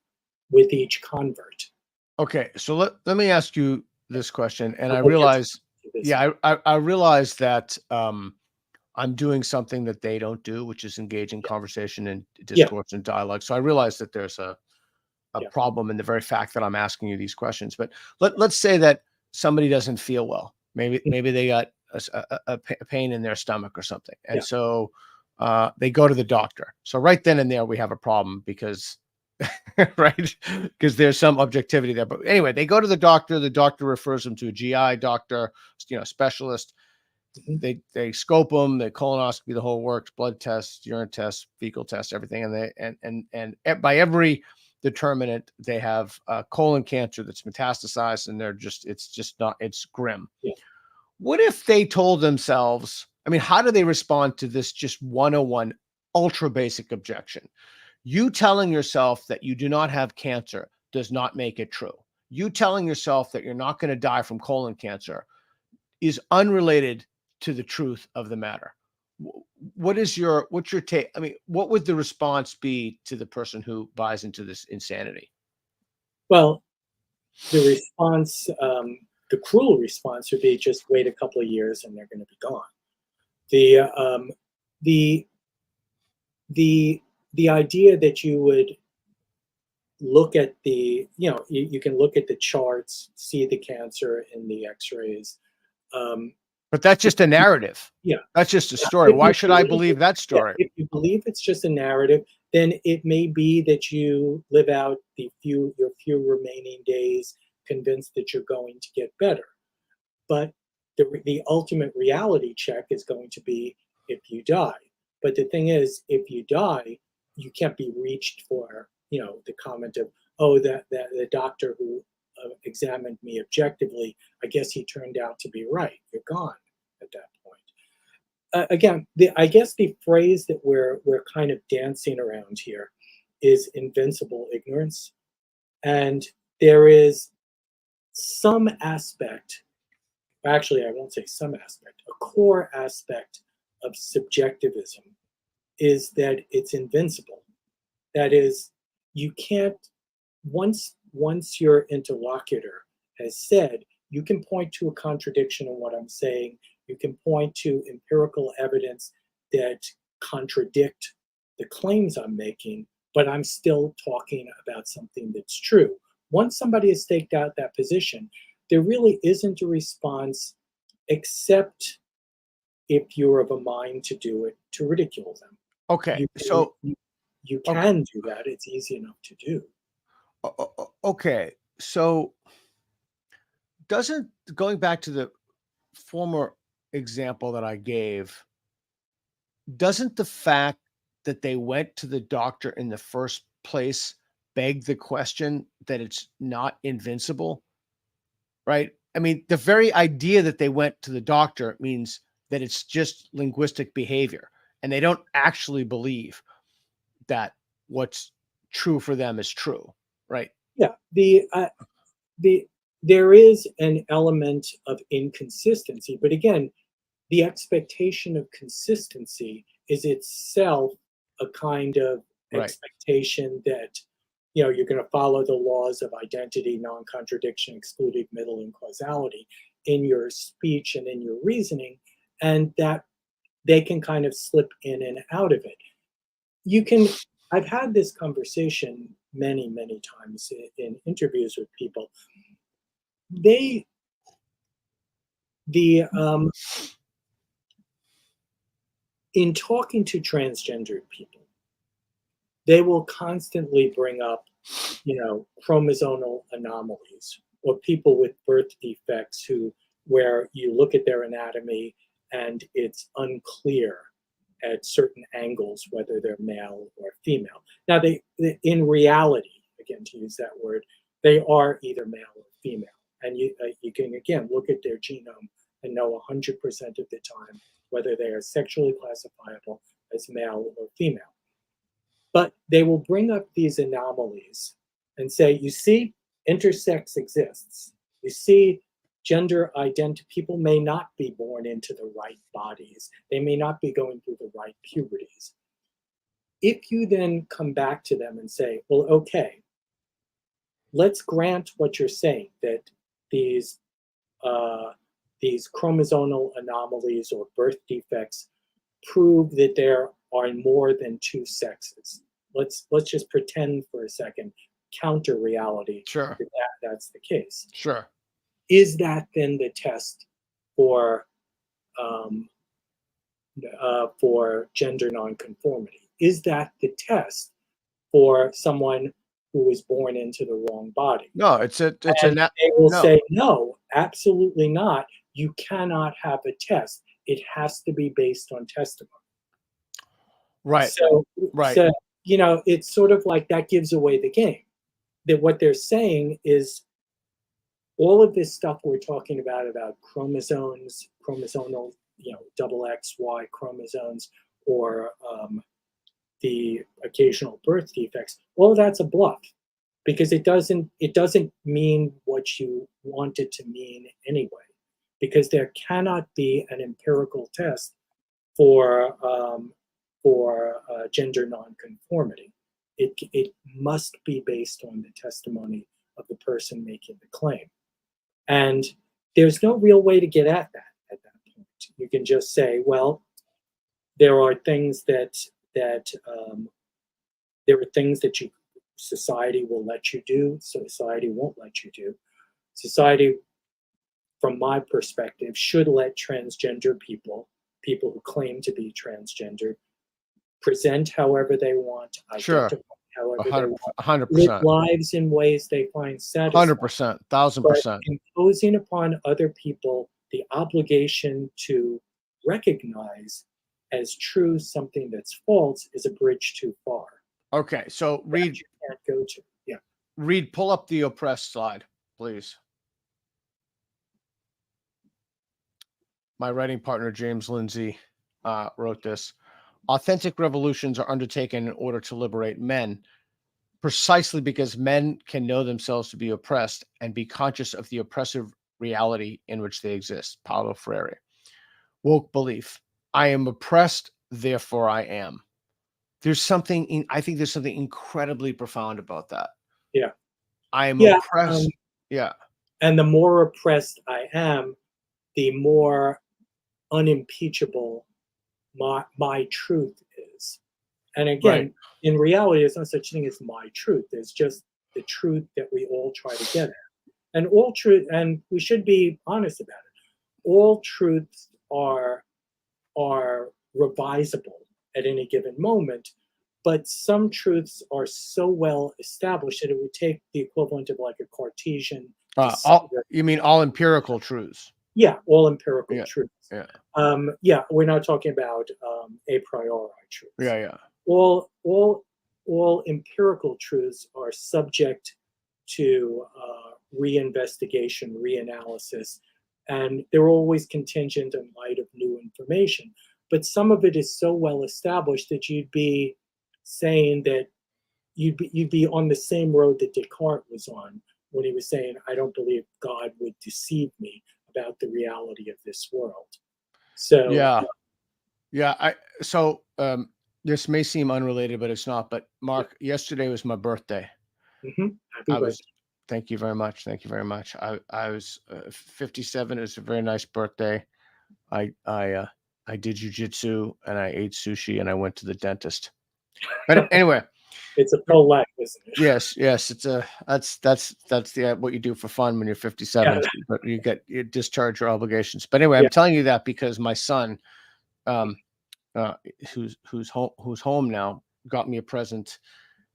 with each convert. Okay, so let me ask you this question, and I Okay, realize, yes. yeah, I realize that I'm doing something that they don't do, which is engage in conversation and discourse and dialogue. So I realize that there's a problem in the very fact that I'm asking you these questions. But let's say that somebody doesn't feel well. Maybe they got a pain in their stomach or something, and so they go to the doctor. So right then and there we have a problem because right, because there's some objectivity there. But anyway, they go to the doctor. The doctor refers them to a GI doctor, specialist. They scope them, they colonoscopy, the whole works, blood tests, urine tests, fecal tests, everything, and by every determinant they have colon cancer that's metastasized, and it's grim. Yeah. What if they told themselves, I mean, how do they respond to this just 101 ultra basic objection? You telling yourself that you do not have cancer does not make it true. You telling yourself that you're not going to die from colon cancer is unrelated to the truth of the matter. What's your take? I mean, what would the response be to the person who buys into this insanity? Well, the response, the cruel response would be just wait a couple of years and they're going to be gone. The idea that you would look at you can look at the charts, see the cancer in the x-rays. But that's just a narrative. Yeah. That's just a story. Why should I believe that story? If you believe it's just a narrative, then it may be that you live out your few remaining days convinced that you're going to get better. But the ultimate reality check is going to be if you die. But the thing is, if you die, you can't be reached for, the comment of, oh, that the doctor who examined me objectively, I guess he turned out to be right. You're gone at that point. Again, I guess the phrase that we're kind of dancing around here is invincible ignorance. And there is some aspect, actually, I won't say some aspect, a core aspect of subjectivism is that it's invincible. That is, you can't, once your interlocutor has said, you can point to a contradiction in what I'm saying, you can point to empirical evidence that contradict the claims I'm making, but I'm still talking about something that's true. Once somebody has staked out that position, there really isn't a response except if you're of a mind to do it, to ridicule them. Okay, you can do that. It's easy enough to do. Okay, so going back to the former example that I gave, doesn't the fact that they went to the doctor in the first place beg the question that it's not invincible? Right? I mean, the very idea that they went to the doctor means that it's just linguistic behavior, and they don't actually believe that what's true for them is true, right? Yeah, there is an element of inconsistency, but again, the expectation of consistency is itself a kind of expectation that you're going to follow the laws of identity, non-contradiction, excluded middle, and causality in your speech and in your reasoning, and that they can kind of slip in and out of it. I've had this conversation many, many times in interviews with people. In talking to transgendered people, they will constantly bring up, chromosomal anomalies or people with birth defects where you look at their anatomy and it's unclear at certain angles whether they're male or female. Now, they in reality, again, to use that word, they are either male or female. and you can again look at their genome and know 100% of the time whether they are sexually classifiable as male or female. But they will bring up these anomalies and say, you see, intersex exists. You see, gender identity, people may not be born into the right bodies. They may not be going through the right puberties. If you then come back to them and say, well, okay, let's grant what you're saying, that these chromosomal anomalies or birth defects prove that there are more than two sexes. Let's just pretend for a second, counter reality, Sure. that's the case. Sure. Is that then the test for gender nonconformity? Is that the test for someone who was born into the wrong body? No, they will no. say, no, absolutely not. You cannot have a test. It has to be based on testimony. Right. So, it's sort of like that gives away the game. That what they're saying is all of this stuff we're talking about chromosomes, chromosomal, double X, Y chromosomes, or the occasional birth defects, all of that's a bluff, because it doesn't mean what you want it to mean anyway, because there cannot be an empirical test for gender nonconformity. It must be based on the testimony of the person making the claim. And there's no real way to get at that at that point. You can just say, well, there are things that society will let you do, society won't let you do. Society, from my perspective, should let transgender people who claim to be transgender, present however they want, identify however they want, 100%, live lives in ways they find satisfying. 100%, 1000%. But imposing upon other people the obligation to recognize as true something that's false is a bridge too far. Okay, so Reed, you can't go to. Yeah. Reed, pull up the oppressed slide, please. My writing partner, James Lindsay, wrote this. Authentic revolutions are undertaken in order to liberate men, precisely because men can know themselves to be oppressed and be conscious of the oppressive reality in which they exist. Paulo Freire. Woke belief. I am oppressed, therefore I am. I think there's something incredibly profound about that. Yeah. I am oppressed. And the more oppressed I am, the more unimpeachable my truth is. And again, in reality, there's no such thing as my truth. There's just the truth that we all try to get at. And all truth, and we should be honest about it, all truths are revisable at any given moment, but some truths are so well established that it would take the equivalent of like a Cartesian. You mean all empirical truths? Yeah, all empirical truths. Yeah. We're not talking about a priori truths. Yeah. All empirical truths are subject to reinvestigation, reanalysis, and they're always contingent in light of new information. But some of it is so well established that you'd be saying that you'd be on the same road that Descartes was on when he was saying, I don't believe God would deceive me about the reality of this world. So this may seem unrelated, but it's not. But Mark, yesterday was my birthday. Mm-hmm. Happy birthday. Thank you very much. Thank you very much. I was 57. It was a very nice birthday. I did jujitsu and I ate sushi and I went to the dentist. But anyway, it's a full life, isn't it? Yes. It's that's what you do for fun when you're 57. But you discharge your obligations. But anyway, I'm telling you that because my son, who's home now, got me a present.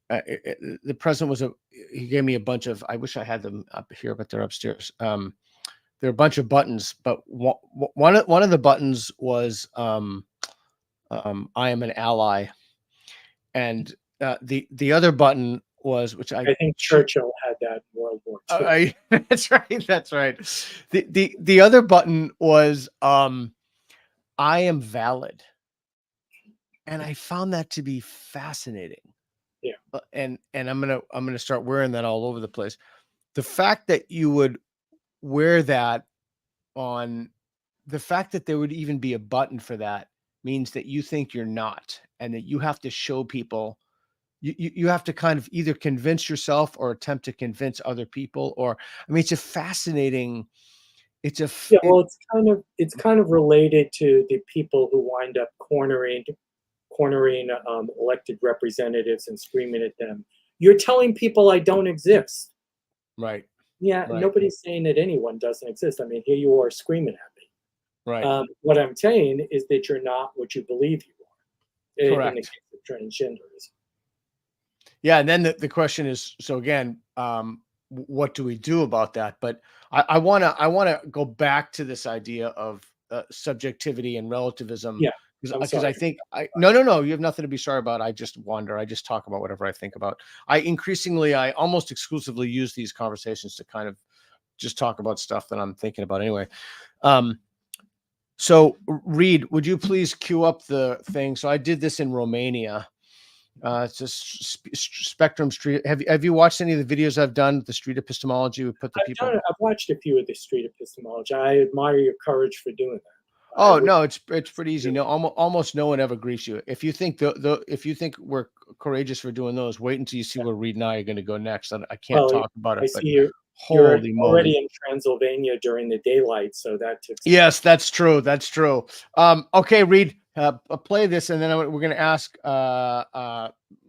The present was he gave me a bunch of, I wish I had them up here, but they're upstairs. There are a bunch of buttons, but one of the buttons was I am an ally, and the other button was, which I think Churchill had that in World War II. that's right. That's right. The other button was I am valid. And I found that to be fascinating. Yeah. And I'm gonna start wearing that all over the place. The fact that you would wear that on the fact that there would even be a button for that means that you think you're not, and that you have to show people you have to kind of either convince yourself or attempt to convince other people, or I mean, it's a fascinating, Yeah, well, it's kind of related to the people who wind up cornering elected representatives and screaming at them, "You're telling people I don't exist." right. Yeah, Right. nobody's saying that anyone doesn't exist. I mean, here you are screaming at me. Right. What I'm saying is that you're not what you believe you are. In the Correct. case of transgenderism. Yeah, and then the question is, so again, what do we do about that? But I wanna go back to this idea of subjectivity and relativism. Yeah, I'm Because I sorry. think no, you have nothing to be sorry about. I just wonder. I just talk about whatever I think about. I almost exclusively use these conversations to kind of just talk about stuff that I'm thinking about anyway. So Reed, would you please cue up the thing? So I did this in Romania. It's a Spectrum Street. Have you watched any of the videos I've done? The street epistemology. We put the people. I've watched a few of the street epistemology. I admire your courage for doing that. Oh no, it's pretty easy. No, almost no one ever griefs you. If you think if you think we're courageous for doing those, wait until you see where Reed and I are going to go next. I can't Well, talk about I it. But see you're holy moly! already in Transylvania during the daylight, so that took. Yes, that's true. That's true. Okay, Reed, play this, and then we're going to ask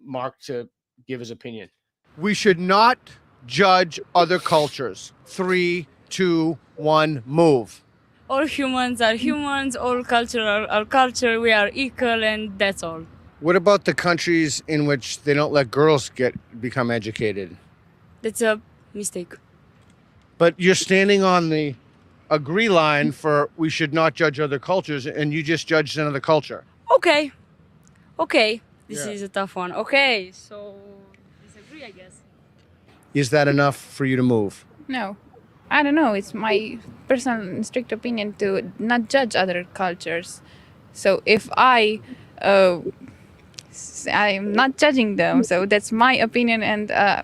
Mark to give his opinion. We should not judge other cultures. 3, 2, 1, move. All humans are humans, all culture are culture, we are equal, and that's all. What about the countries in which they don't let girls become educated? That's a mistake. But you're standing on the agree line for we should not judge other cultures, and you just judged another culture. Okay. This is a tough one. Okay, so disagree, I guess. Is that enough for you to move? No. I don't know. It's my personal and strict opinion to not judge other cultures. So if I'm not judging them, so that's my opinion, and I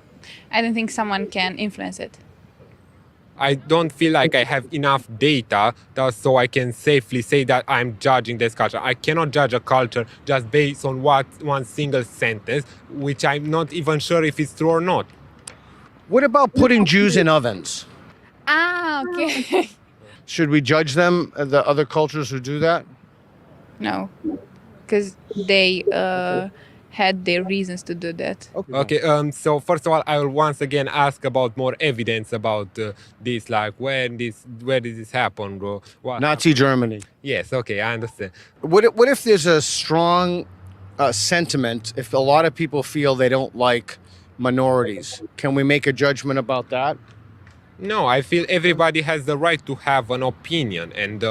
don't think someone can influence it. I don't feel like I have enough data so I can safely say that I'm judging this culture. I cannot judge a culture just based on one single sentence, which I'm not even sure if it's true or not. What about putting Jews in ovens? Okay. Should we judge them, the other cultures who do that? No, because they had their reasons to do that. Okay, so first of all, I will once again ask about more evidence about this, like where did this happen, bro? Nazi Germany. Yes, okay, I understand. What if there's a strong sentiment, if a lot of people feel they don't like minorities, can we make a judgment about that? No, I feel everybody has the right to have an opinion, and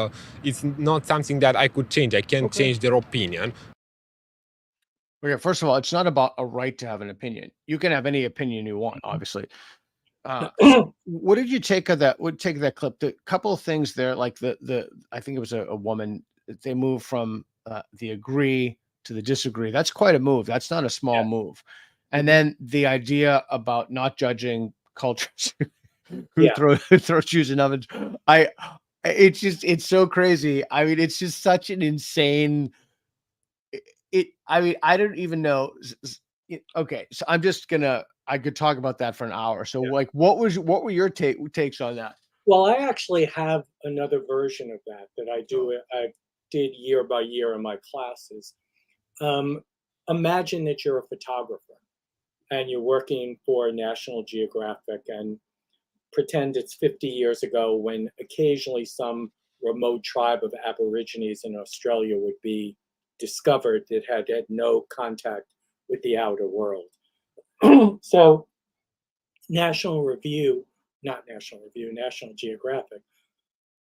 it's not something that I could change. I can't change their opinion. Okay, first of all, it's not about a right to have an opinion. You can have any opinion you want, obviously. What did you take of that? Would take that clip? The couple of things there, like the I think it was a woman. They moved from the agree to the disagree. That's quite a move. That's not a small move. And then the idea about not judging cultures who throw Jews in ovens. It's so crazy. I mean, it's just such an insane. I mean, I don't even know. Okay, so I could talk about that for an hour. So, like, what were your takes on that? Well, I actually have another version of that I did year by year in my classes. Imagine that you're a photographer and you're working for National Geographic, and pretend it's 50 years ago when occasionally some remote tribe of Aborigines in Australia would be discovered that had no contact with the outer world. So National Geographic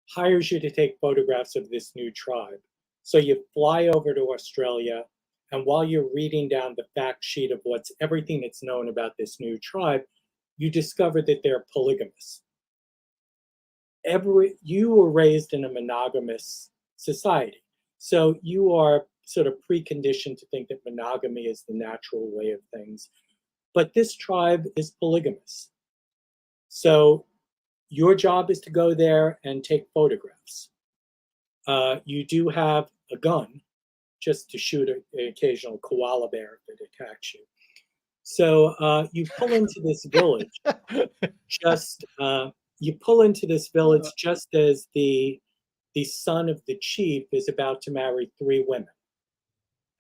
hires you to take photographs of this new tribe. So you fly over to Australia And while you're reading down the fact sheet of what's everything that's known about this new tribe, you discover that they're polygamous. You were raised in a monogamous society. So you are sort of preconditioned to think that monogamy is the natural way of things. But this tribe is polygamous. So your job is to go there and take photographs. You do have a gun just to shoot an occasional koala bear if it attacks you. So you pull into this village just as the son of the chief is about to marry 3 women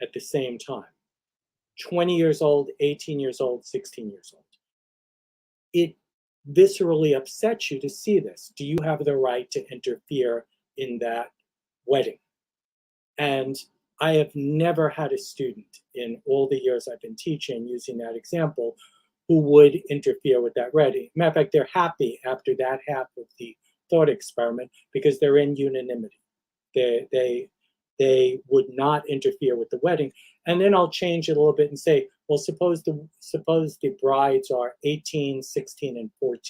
at the same time. 20 years old, 18 years old, 16 years old. It viscerally upsets you to see this. Do you have the right to interfere in that wedding? And I have never had a student in all the years I've been teaching using that example who would interfere with that wedding. Matter of fact, they're happy after that half of the thought experiment because they're in unanimity. They would not interfere with the wedding. And then I'll change it a little bit and say, well, suppose the brides are 18, 16, and 14.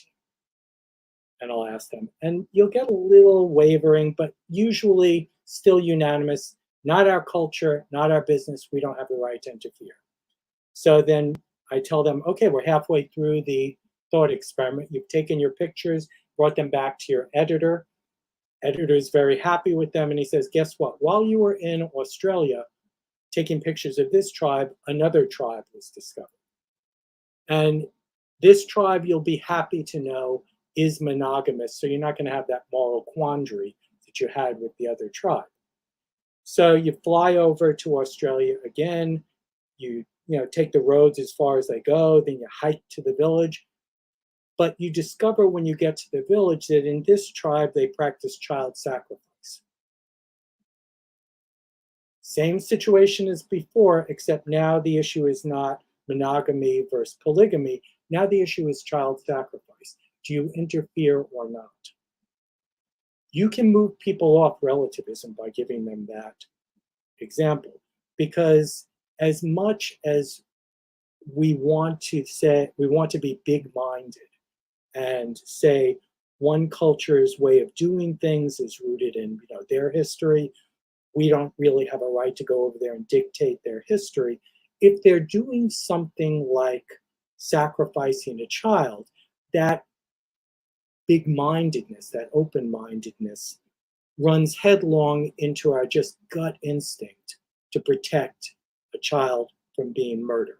And I'll ask them. And you'll get a little wavering, but usually still unanimous. Not our culture, not our business. We don't have the right to interfere. So then I tell them, okay, we're halfway through the thought experiment. You've taken your pictures, brought them back to your editor. Editor is very happy with them. And he says, guess what? While you were in Australia taking pictures of this tribe, another tribe was discovered. And this tribe, you'll be happy to know, is monogamous. So you're not going to have that moral quandary that you had with the other tribe. So you fly over to Australia again, you take the roads as far as they go, then you hike to the village. But you discover when you get to the village that in this tribe, they practice child sacrifice. Same situation as before, except now the issue is not monogamy versus polygamy. Now the issue is child sacrifice. Do you interfere or not? You can move people off relativism by giving them that example, because as much as we want to be big-minded and say one culture's way of doing things is rooted in their history, we don't really have a right to go over there and dictate their history. If they're doing something like sacrificing a child, that big-mindedness, that open-mindedness, runs headlong into our just gut instinct to protect a child from being murdered.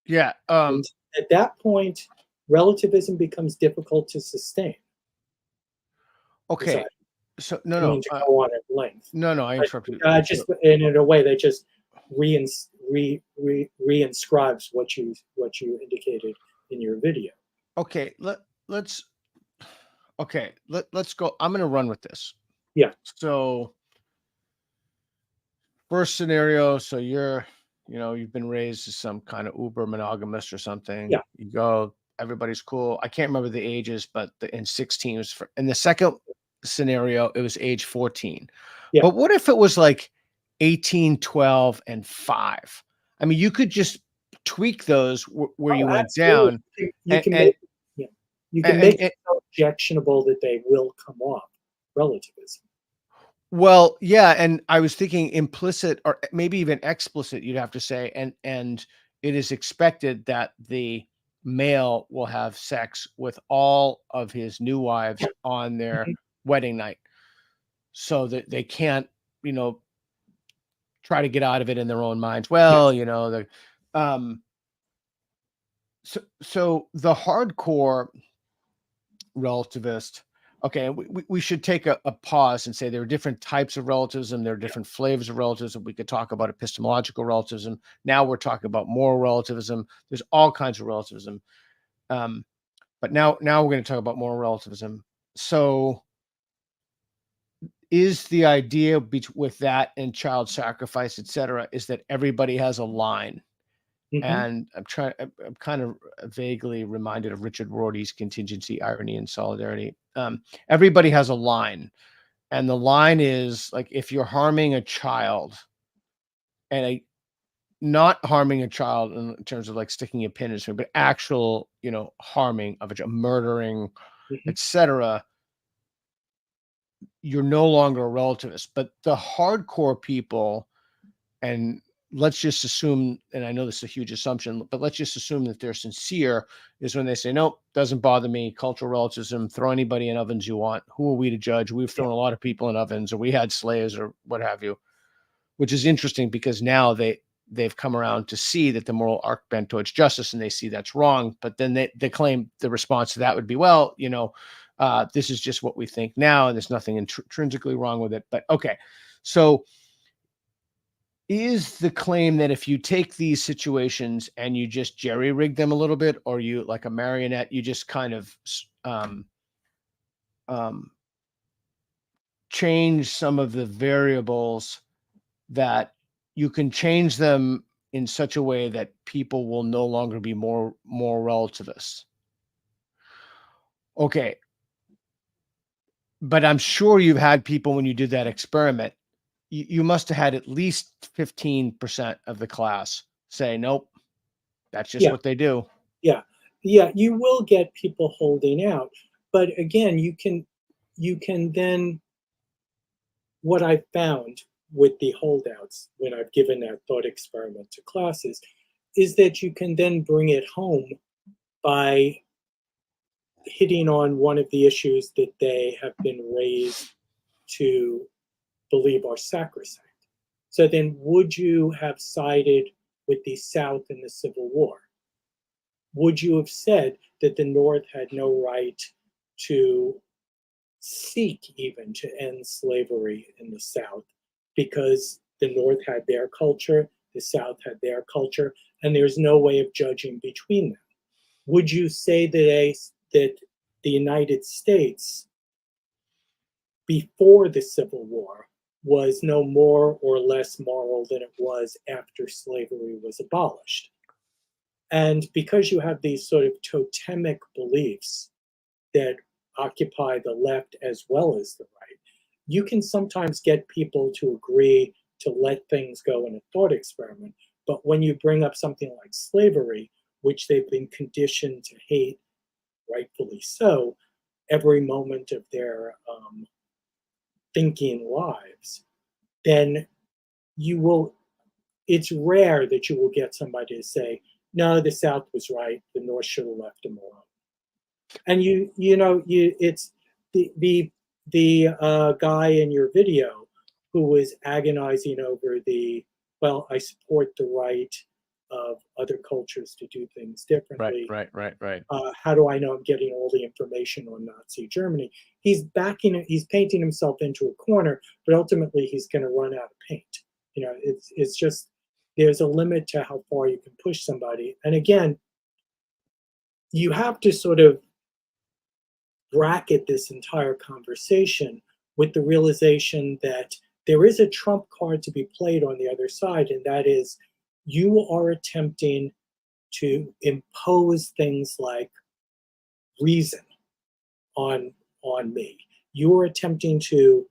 Yeah. And at that point, relativism becomes difficult to sustain. Okay. So no, to go on at length. No, I interrupted. Just in a way that just reinscribes what you indicated in your video. Okay. Let's go. I'm going to run with this. Yeah. So first scenario. So you've been raised as some kind of uber monogamous or something. Yeah. You go, everybody's cool. I can't remember the ages, but in 16 was in the second scenario, it was age 14. Yeah. But what if it was like 18, 12, and 5? I mean, you could just tweak those where you went down. You can make it so objectionable that they will come off relativism. Well, yeah, and I was thinking implicit or maybe even explicit, you'd have to say, and it is expected that the male will have sex with all of his new wives on their wedding night, so that they can't, try to get out of it in their own minds. Well, so the hardcore relativist. Okay, we should take a pause and say there are different types of relativism. There are different flavors of relativism. We could talk about epistemological relativism. Now we're talking about moral relativism. There's all kinds of relativism. But now we're going to talk about moral relativism. So is the idea with that and child sacrifice, et cetera, is that everybody has a line? And I'm kind of vaguely reminded of Richard Rorty's Contingency, Irony, and Solidarity. Everybody has a line, and the line is like, if you're harming a child, and not harming a child in terms of like sticking a pin in something, but actual, harming of a child, murdering, etc., you're no longer a relativist. But the hardcore people, and let's just assume, and I know this is a huge assumption, but let's just assume that they're sincere, is when they say, nope, doesn't bother me, cultural relativism, throw anybody in ovens you want. Who are we to judge? We've thrown a lot of people in ovens, or we had slaves, or what have you, which is interesting because now they've come around to see that the moral arc bent towards justice, and they see that's wrong. But then they claim the response to that would be, well, this is just what we think now, and there's nothing intrinsically wrong with it. But okay, so is the claim that if you take these situations and you just jerry rig them a little bit, or you like a marionette, you just kind of change some of the variables, that you can change them in such a way that people will no longer be more relativists? Okay. But I'm sure you've had people, when you did that experiment, you must have had at least 15% of the class say, nope, that's just what they do. Yeah, you will get people holding out. But again, you can then, what I've found with the holdouts when I've given that thought experiment to classes is that you can then bring it home by hitting on one of the issues that they have been raised to believe are sacrosanct. So then, would you have sided with the South in the Civil War? Would you have said that the North had no right to seek even to end slavery in the South, because the North had their culture, the South had their culture, and there's no way of judging between them? Would you say that the United States before the Civil War was no more or less moral than it was after slavery was abolished? And because you have these sort of totemic beliefs that occupy the left as well as the right, you can sometimes get people to agree to let things go in a thought experiment. But when you bring up something like slavery, which they've been conditioned to hate, rightfully so, every moment of their thinking lives, then it's rare that you will get somebody to say, no, the South was right, the North should have left them alone. And it's the guy in your video who was agonizing over I support the right of other cultures to do things differently. Right. How do I know I'm getting all the information on Nazi Germany? He's painting himself into a corner, but ultimately he's going to run out of paint. It's just, there's a limit to how far you can push somebody. And again, you have to sort of bracket this entire conversation with the realization that there is a trump card to be played on the other side, and that is, you are attempting to impose things like reason on me. You are attempting to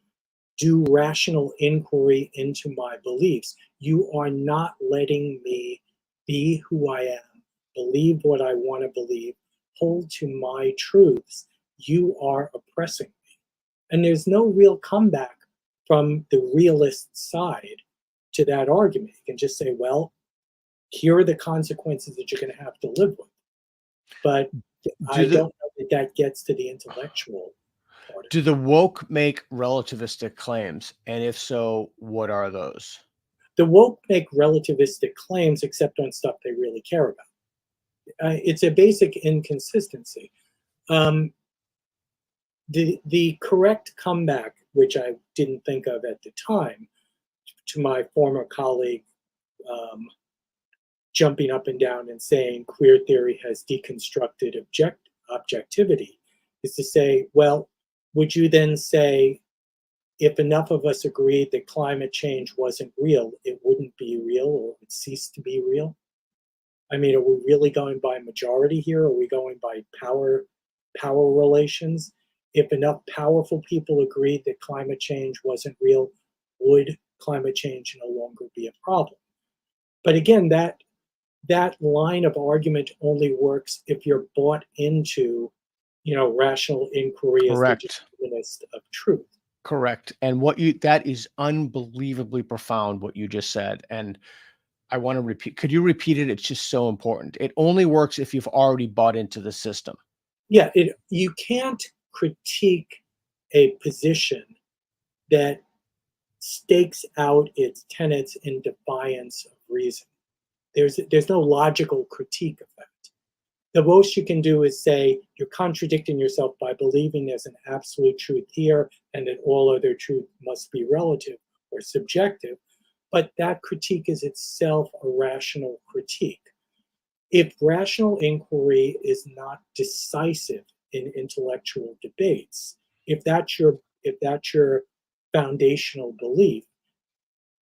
do rational inquiry into my beliefs. You are not letting me be who I am, believe what I want to believe, hold to my truths. You are oppressing me. And there's no real comeback from the realist side to that argument. You can just say, well, here are the consequences that you're going to have to live with. But I don't know that gets to the intellectual part. Do the woke make relativistic claims? And if so, what are those? The woke make relativistic claims except on stuff they really care about. It's a basic inconsistency. The correct comeback, which I didn't think of at the time, to my former colleague jumping up and down and saying queer theory has deconstructed objectivity, is to say, well, would you then say, if enough of us agreed that climate change wasn't real, it wouldn't be real, or it would cease to be real? I mean, are we really going by majority here? Are we going by power relations? If enough powerful people agreed that climate change wasn't real, would climate change no longer be a problem? But again, that line of argument only works if you're bought into, rational inquiry as the Correct. determinist of truth. Correct. And that is unbelievably profound what you just said. And I want to repeat, could you repeat it? It's just so important. It only works if you've already bought into the system. Yeah, you can't critique a position that stakes out its tenets in defiance of reason. There's no logical critique of that. The most you can do is say you're contradicting yourself by believing there's an absolute truth here and that all other truth must be relative or subjective, but that critique is itself a rational critique. If rational inquiry is not decisive in intellectual debates, if that's your foundational belief,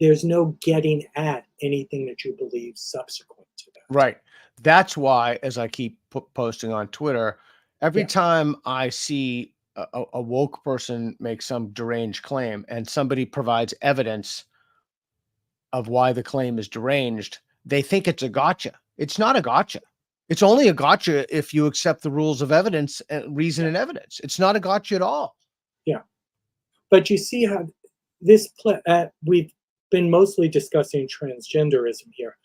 there's no getting at anything that you believe subsequent to that. Right. That's why, as I keep posting on Twitter, every time I see a woke person make some deranged claim and somebody provides evidence of why the claim is deranged, they think it's a gotcha. It's not a gotcha. It's only a gotcha if you accept the rules of evidence and reason and evidence. It's not a gotcha at all. Yeah. But you see how we've been mostly discussing transgenderism here,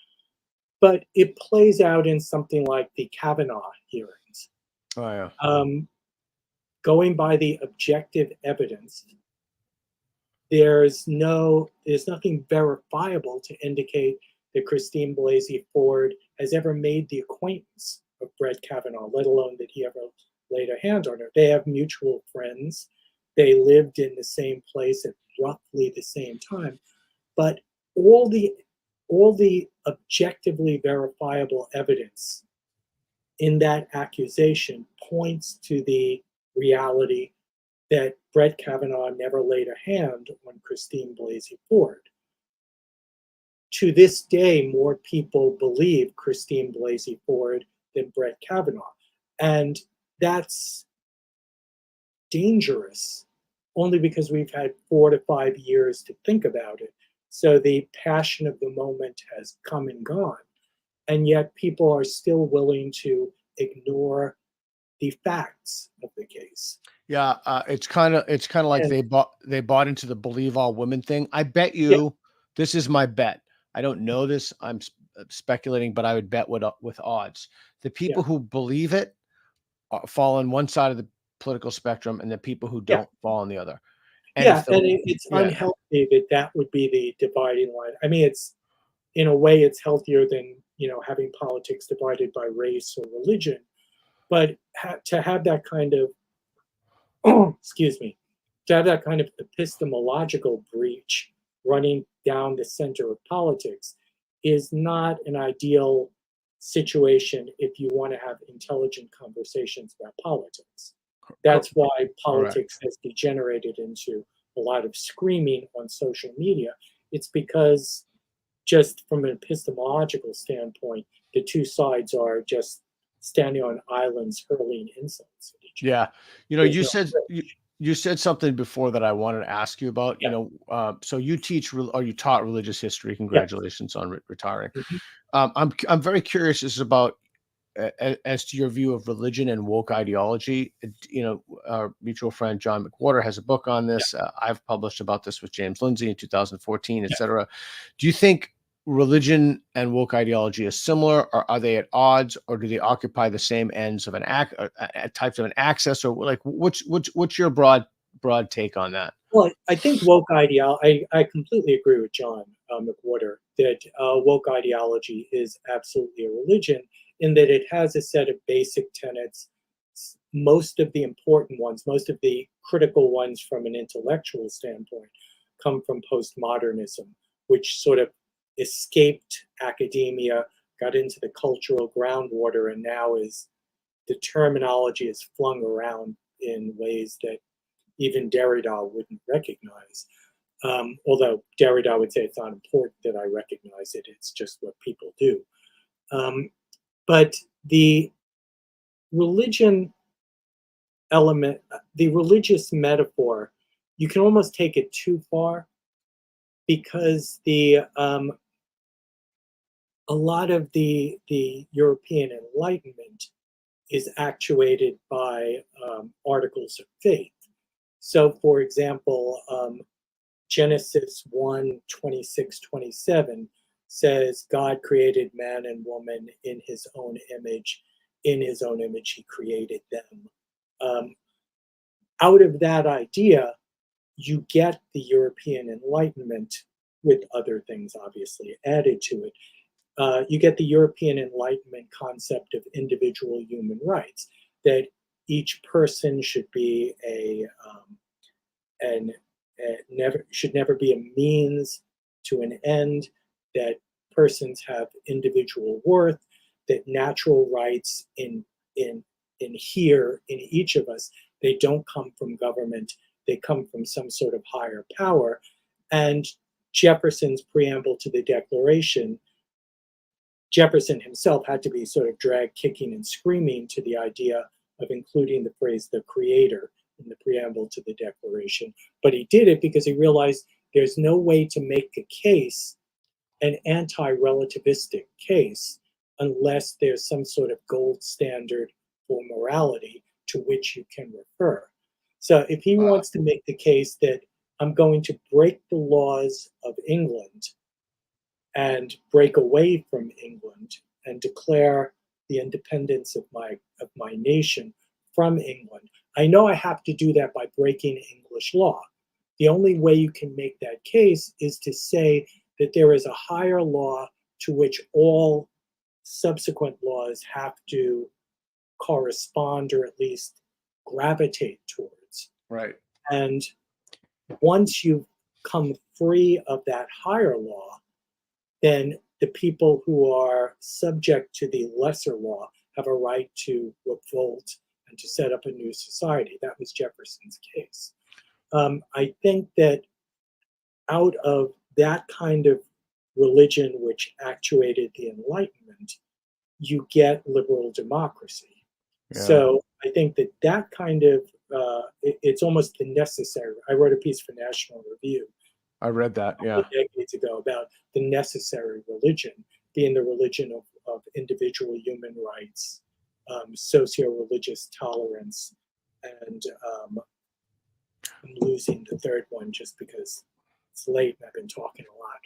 but it plays out in something like the Kavanaugh hearings. Oh, yeah. Going by the objective evidence, there's nothing verifiable to indicate that Christine Blasey Ford has ever made the acquaintance of Brett Kavanaugh, let alone that he ever laid a hand on her. They have mutual friends. They lived in the same place at roughly the same time. But all the objectively verifiable evidence in that accusation points to the reality that Brett Kavanaugh never laid a hand on Christine Blasey Ford. To this day, more people believe Christine Blasey Ford than Brett Kavanaugh. And that's dangerous, only because we've had 4 to 5 years to think about it. So the passion of the moment has come and gone. And yet people are still willing to ignore the facts of the case. Yeah, it's kind of like they bought into the believe all women thing. I bet you, this is my bet. I don't know this. I'm speculating, but I would bet with odds. The people who believe it fall on one side of the political spectrum, and the people who don't fall on the other. And it's unhealthy that would be the dividing line. I mean, it's in a way it's healthier than having politics divided by race or religion, but to have that kind of to have that kind of epistemological breach running down the center of politics is not an ideal situation if you want to have intelligent conversations about politics. That's why politics has degenerated into a lot of screaming on social media. It's because just from an epistemological standpoint, the two sides are just standing on islands hurling insults at each other. Yeah. You said something before that I wanted to ask you about. So you taught religious history. Congratulations on retiring. Mm-hmm. I'm very curious about as to your view of religion and woke ideology. Our mutual friend John McWhorter has a book on this. I've published about this with James Lindsay in 2014, etc. Do you think religion and woke ideology is similar, or are they at odds, or do they occupy the same ends of types of an axis, or like what's your broad take on that? Well, I think woke ideology, I completely agree with John McWhorter that woke ideology is absolutely a religion in that it has a set of basic tenets. Most of the important ones, most of the critical ones from an intellectual standpoint come from postmodernism, which sort of escaped academia, got into the cultural groundwater, and now the terminology is flung around in ways that even Derrida wouldn't recognize. Although Derrida would say it's not important that I recognize it, it's just what people do. But the religion element, the religious metaphor, you can almost take it too far, because a lot of the European Enlightenment is actuated by articles of faith. So, for example, Genesis 1:26-27 says God created man and woman in his own image. In his own image, he created them. Out of that idea, you get the European Enlightenment with other things obviously added to it. You get the European Enlightenment concept of individual human rights, that each person should be should never be a means to an end, that persons have individual worth, that natural rights in each of us, they don't come from government, they come from some sort of higher power. And Jefferson's preamble to the Declaration, Jefferson himself had to be sort of dragged kicking and screaming to the idea of including the phrase "the Creator" in the preamble to the Declaration. But he did it because he realized there's no way to make a case, an anti-relativistic case, unless there's some sort of gold standard for morality to which you can refer. So if he wants to make the case that I'm going to break the laws of England and break away from England and declare the independence of my nation from England, I know I have to do that by breaking English law. The only way you can make that case is to say that there is a higher law to which all subsequent laws have to correspond or at least gravitate towards. Right. And once you come free of that higher law, then the people who are subject to the lesser law have a right to revolt and to set up a new society. That was Jefferson's case. I think that out of that kind of religion which actuated the Enlightenment, you get liberal democracy. Yeah. So I think that that kind of, it's almost the necessary. I wrote a piece for National Review. I read that, yeah. Decades ago about the necessary religion being the religion of individual human rights, socio-religious tolerance, and I'm losing the third one just because it's late and I've been talking a lot.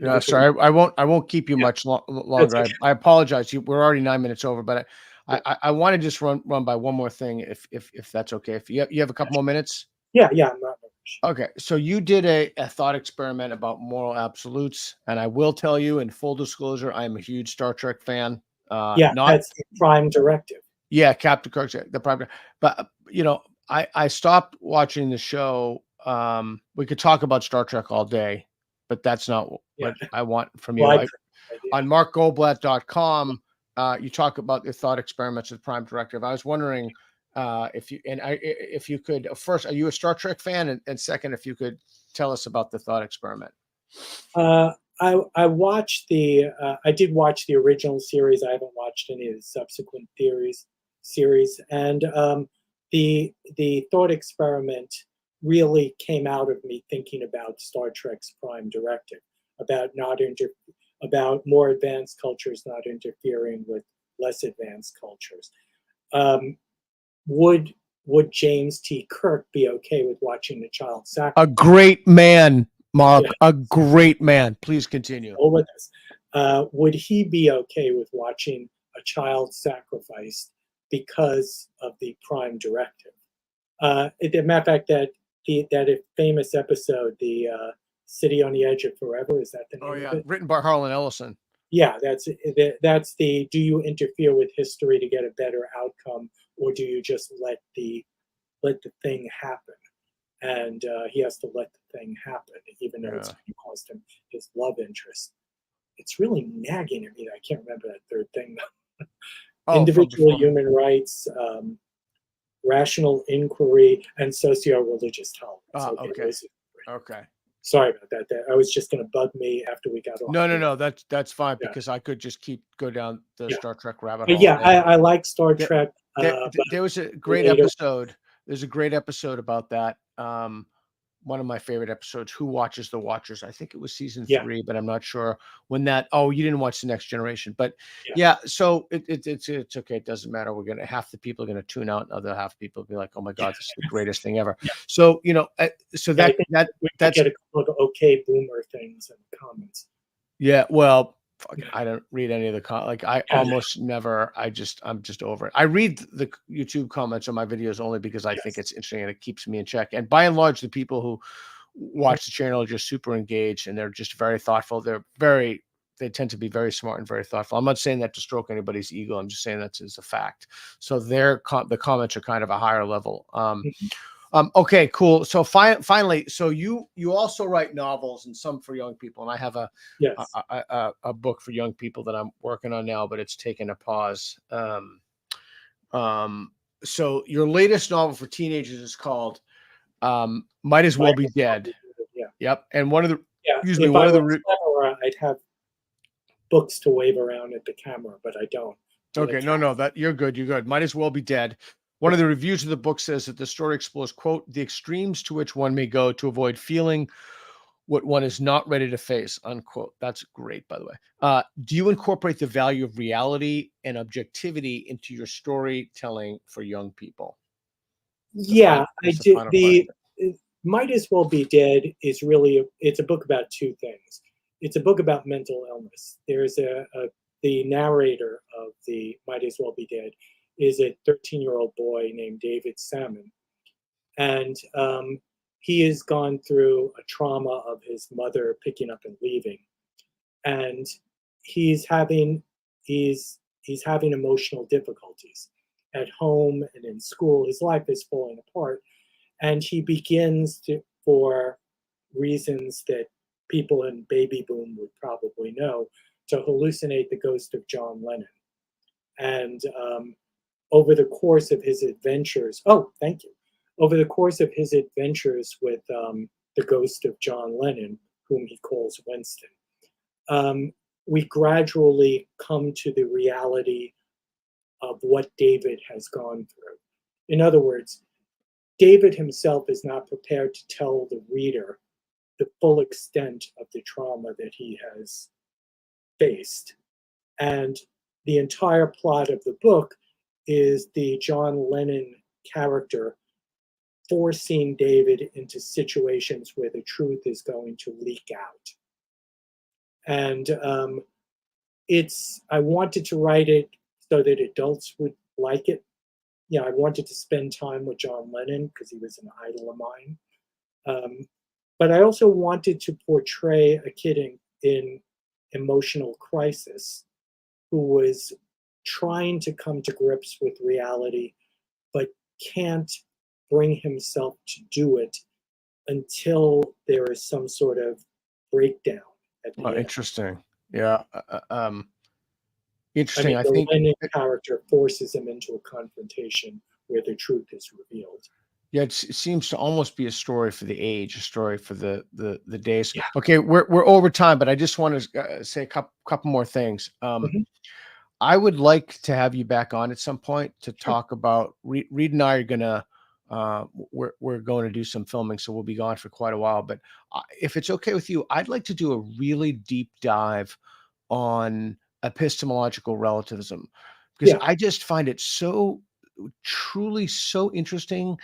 Yeah, sorry, I won't keep you much longer. Okay. I apologize. We're already 9 minutes over, but I want to just run by one more thing, if that's okay. If you have a couple more minutes. Yeah, I'm not. Okay, so you did a thought experiment about moral absolutes, and I will tell you, in full disclosure, I am a huge Star Trek fan. That's the Prime Directive. Yeah, Captain Kirk's the Prime. But I stopped watching the show. We could talk about Star Trek all day, but that's not what I want from you. On markgoldblatt.com, you talk about your thought experiments with Prime Directive. I was wondering if you could, first, are you a Star Trek fan? And second, if you could tell us about the thought experiment. I watched I did watch the original series. I haven't watched any of the subsequent series. And the thought experiment really came out of me thinking about Star Trek's Prime Directive, about about more advanced cultures not interfering with less advanced cultures. Would James T. Kirk be okay with watching a child sacrifice? A great man, Mark. Yeah. A great man. Please continue. With us. Would he be okay with watching a child sacrificed because of the Prime Directive? As a matter of fact, that famous episode, the City on the Edge of Forever, is that the name of it? Written by Harlan Ellison. Yeah, that's the. Do you interfere with history to get a better outcome, or do you just let the thing happen? And he has to let the thing happen, even though it's going to cost him his love interest. It's really nagging at me that I can't remember that third thing. Individual human rights, rational inquiry, and socio-religious tolerance. Okay. Sorry about that. I was just going to bug me after we got off. No. That's fine, because I could just go down the Star Trek rabbit hole. Yeah, I like Star Trek. There was a great episode. There's a great episode about that. one of my favorite episodes, Who Watches the Watchers. I think it was season Yeah. 3, but I'm not sure when that. Oh, you didn't watch The Next Generation, but Yeah. yeah. So it's okay. It doesn't matter. Half the people are gonna tune out, and other half the people will be like, "Oh my God, this is the greatest thing ever." Yeah. So so Yeah, I that think that we that's get a couple of okay boomer things in the comments. yeah. Well, fuck, Yeah. I don't read any of the like I Yeah. almost never. I'm just over it. I read the YouTube comments on my videos only because I think Yes. it's interesting and it keeps me in check. And by and large, the people who watch the channel are just super engaged and they're just very thoughtful. They tend to be very smart and very thoughtful. I'm not saying that to stroke anybody's ego. I'm just saying that's a fact. So the comments are kind of a higher level. Mhm. Okay, cool. So finally, so you also write novels and some for young people, and I have Yes. a book for young people that I'm working on now, but it's taken a pause. So your latest novel for teenagers is called Might As Well Be Dead. Yeah. Yep. And one of the Yeah. usually If one I of the was clever, I'd have books to wave around at the camera, but I don't. okay, no, that you're good. You're good. Might As Well Be Dead. One of the reviews of the book says that the story explores, quote, the extremes to which one may go to avoid feeling what one is not ready to face, unquote. That's great, by the way. Do you incorporate the value of reality and objectivity into your storytelling for young people? Yeah, I That's the did. final question. Might As Well Be Dead is really it's a book about two things. It's a book about mental illness. There's the narrator of the Might As Well Be Dead is a 13-year-old boy named David Salmon, and he has gone through a trauma of his mother picking up and leaving, and he's having emotional difficulties at home and in school. His life is falling apart, and he begins to, for reasons that people in baby boom would probably know, to hallucinate the ghost of John Lennon. And over the course of his adventures, over the course of his adventures with the ghost of John Lennon, whom he calls Winston, we gradually come to the reality of what David has gone through. In other words, David himself is not prepared to tell the reader the full extent of the trauma that he has faced. And the entire plot of the book is the John Lennon character forcing David into situations where the truth is going to leak out. And I wanted to write it so that adults would like it. Yeah, I wanted to spend time with John Lennon because he was an idol of mine. But I also wanted to portray a kid in emotional crisis who was trying to come to grips with reality, but can't bring himself to do it until there is some sort of breakdown at the end. Interesting. Yeah. Interesting. I I mean, think the Lennon character forces him into a confrontation where the truth is revealed. yeah, it seems to almost be a story for the age, a story for the days. Yeah. Okay, we're over time, but I just want to say a couple more things. Mhm. I would like to have you back on at some point to Sure. talk about Reed and I are gonna we're going to do some filming, so we'll be gone for quite a while. But if it's okay with you, I'd like to do a really deep dive on epistemological relativism because Yeah. I just find it so truly so interesting,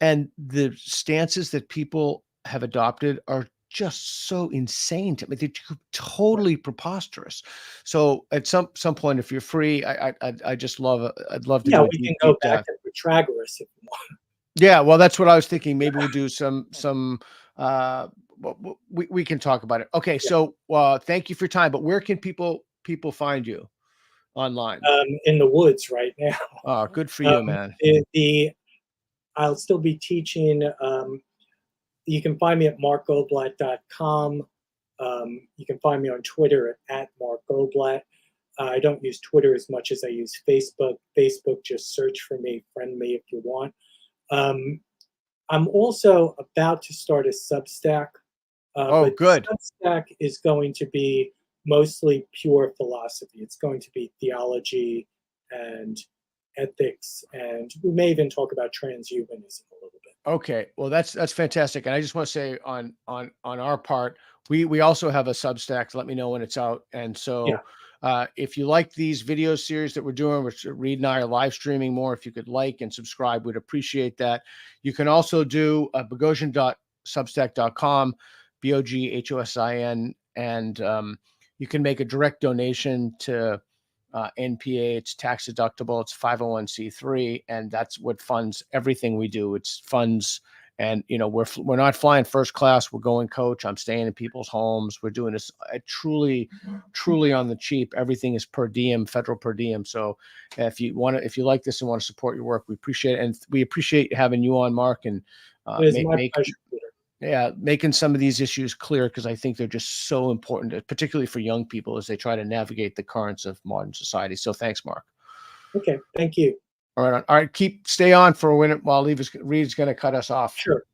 and the stances that people have adopted are just so insane to me. They're totally preposterous. So at some point, if you're free, I just love I'd love to Yeah, do a we deep, can go deep dive. back to Protagoras if you want. Yeah, well, that's what I was thinking. Maybe we'll do some we can talk about it. Okay, so thank you for your time. But where can people find you online? In the woods right now. Oh, good for you, man. I'll still be teaching. You can find me at markgoldblatt.com. You can find me on Twitter at markgoldblatt. I don't use Twitter as much as I use Facebook. Facebook, just search for me, friend me if you want. I'm also about to start a Substack. But Good. Substack is going to be mostly pure philosophy. It's going to be theology and ethics, and we may even talk about transhumanism a little bit. Okay, well, that's fantastic, and I just want to say on our part, we also have a Substack. Let me know when it's out, and so if you like these video series that we're doing, which Reed and I are live streaming more, if you could like and subscribe, we'd appreciate that. You can also do Boghossian.substack.com, Boghosin, and you can make a direct donation to NPA. It's tax deductible. It's 501c3, and that's what funds everything we do. It's funds, and we're not flying first class. We're going coach. I'm staying in people's homes. We're doing this truly on the cheap. Everything is per diem, federal per diem. So if you like this and want to support your work, we appreciate it, and we appreciate having you on, Mark, and It is my pleasure, Peter. making some of these issues clear, because I think they're just so important, particularly for young people as they try to navigate the currents of modern society. So thanks, Mark. Okay, thank you. All right. Stay on for a minute while Reed's going to cut us off. Sure.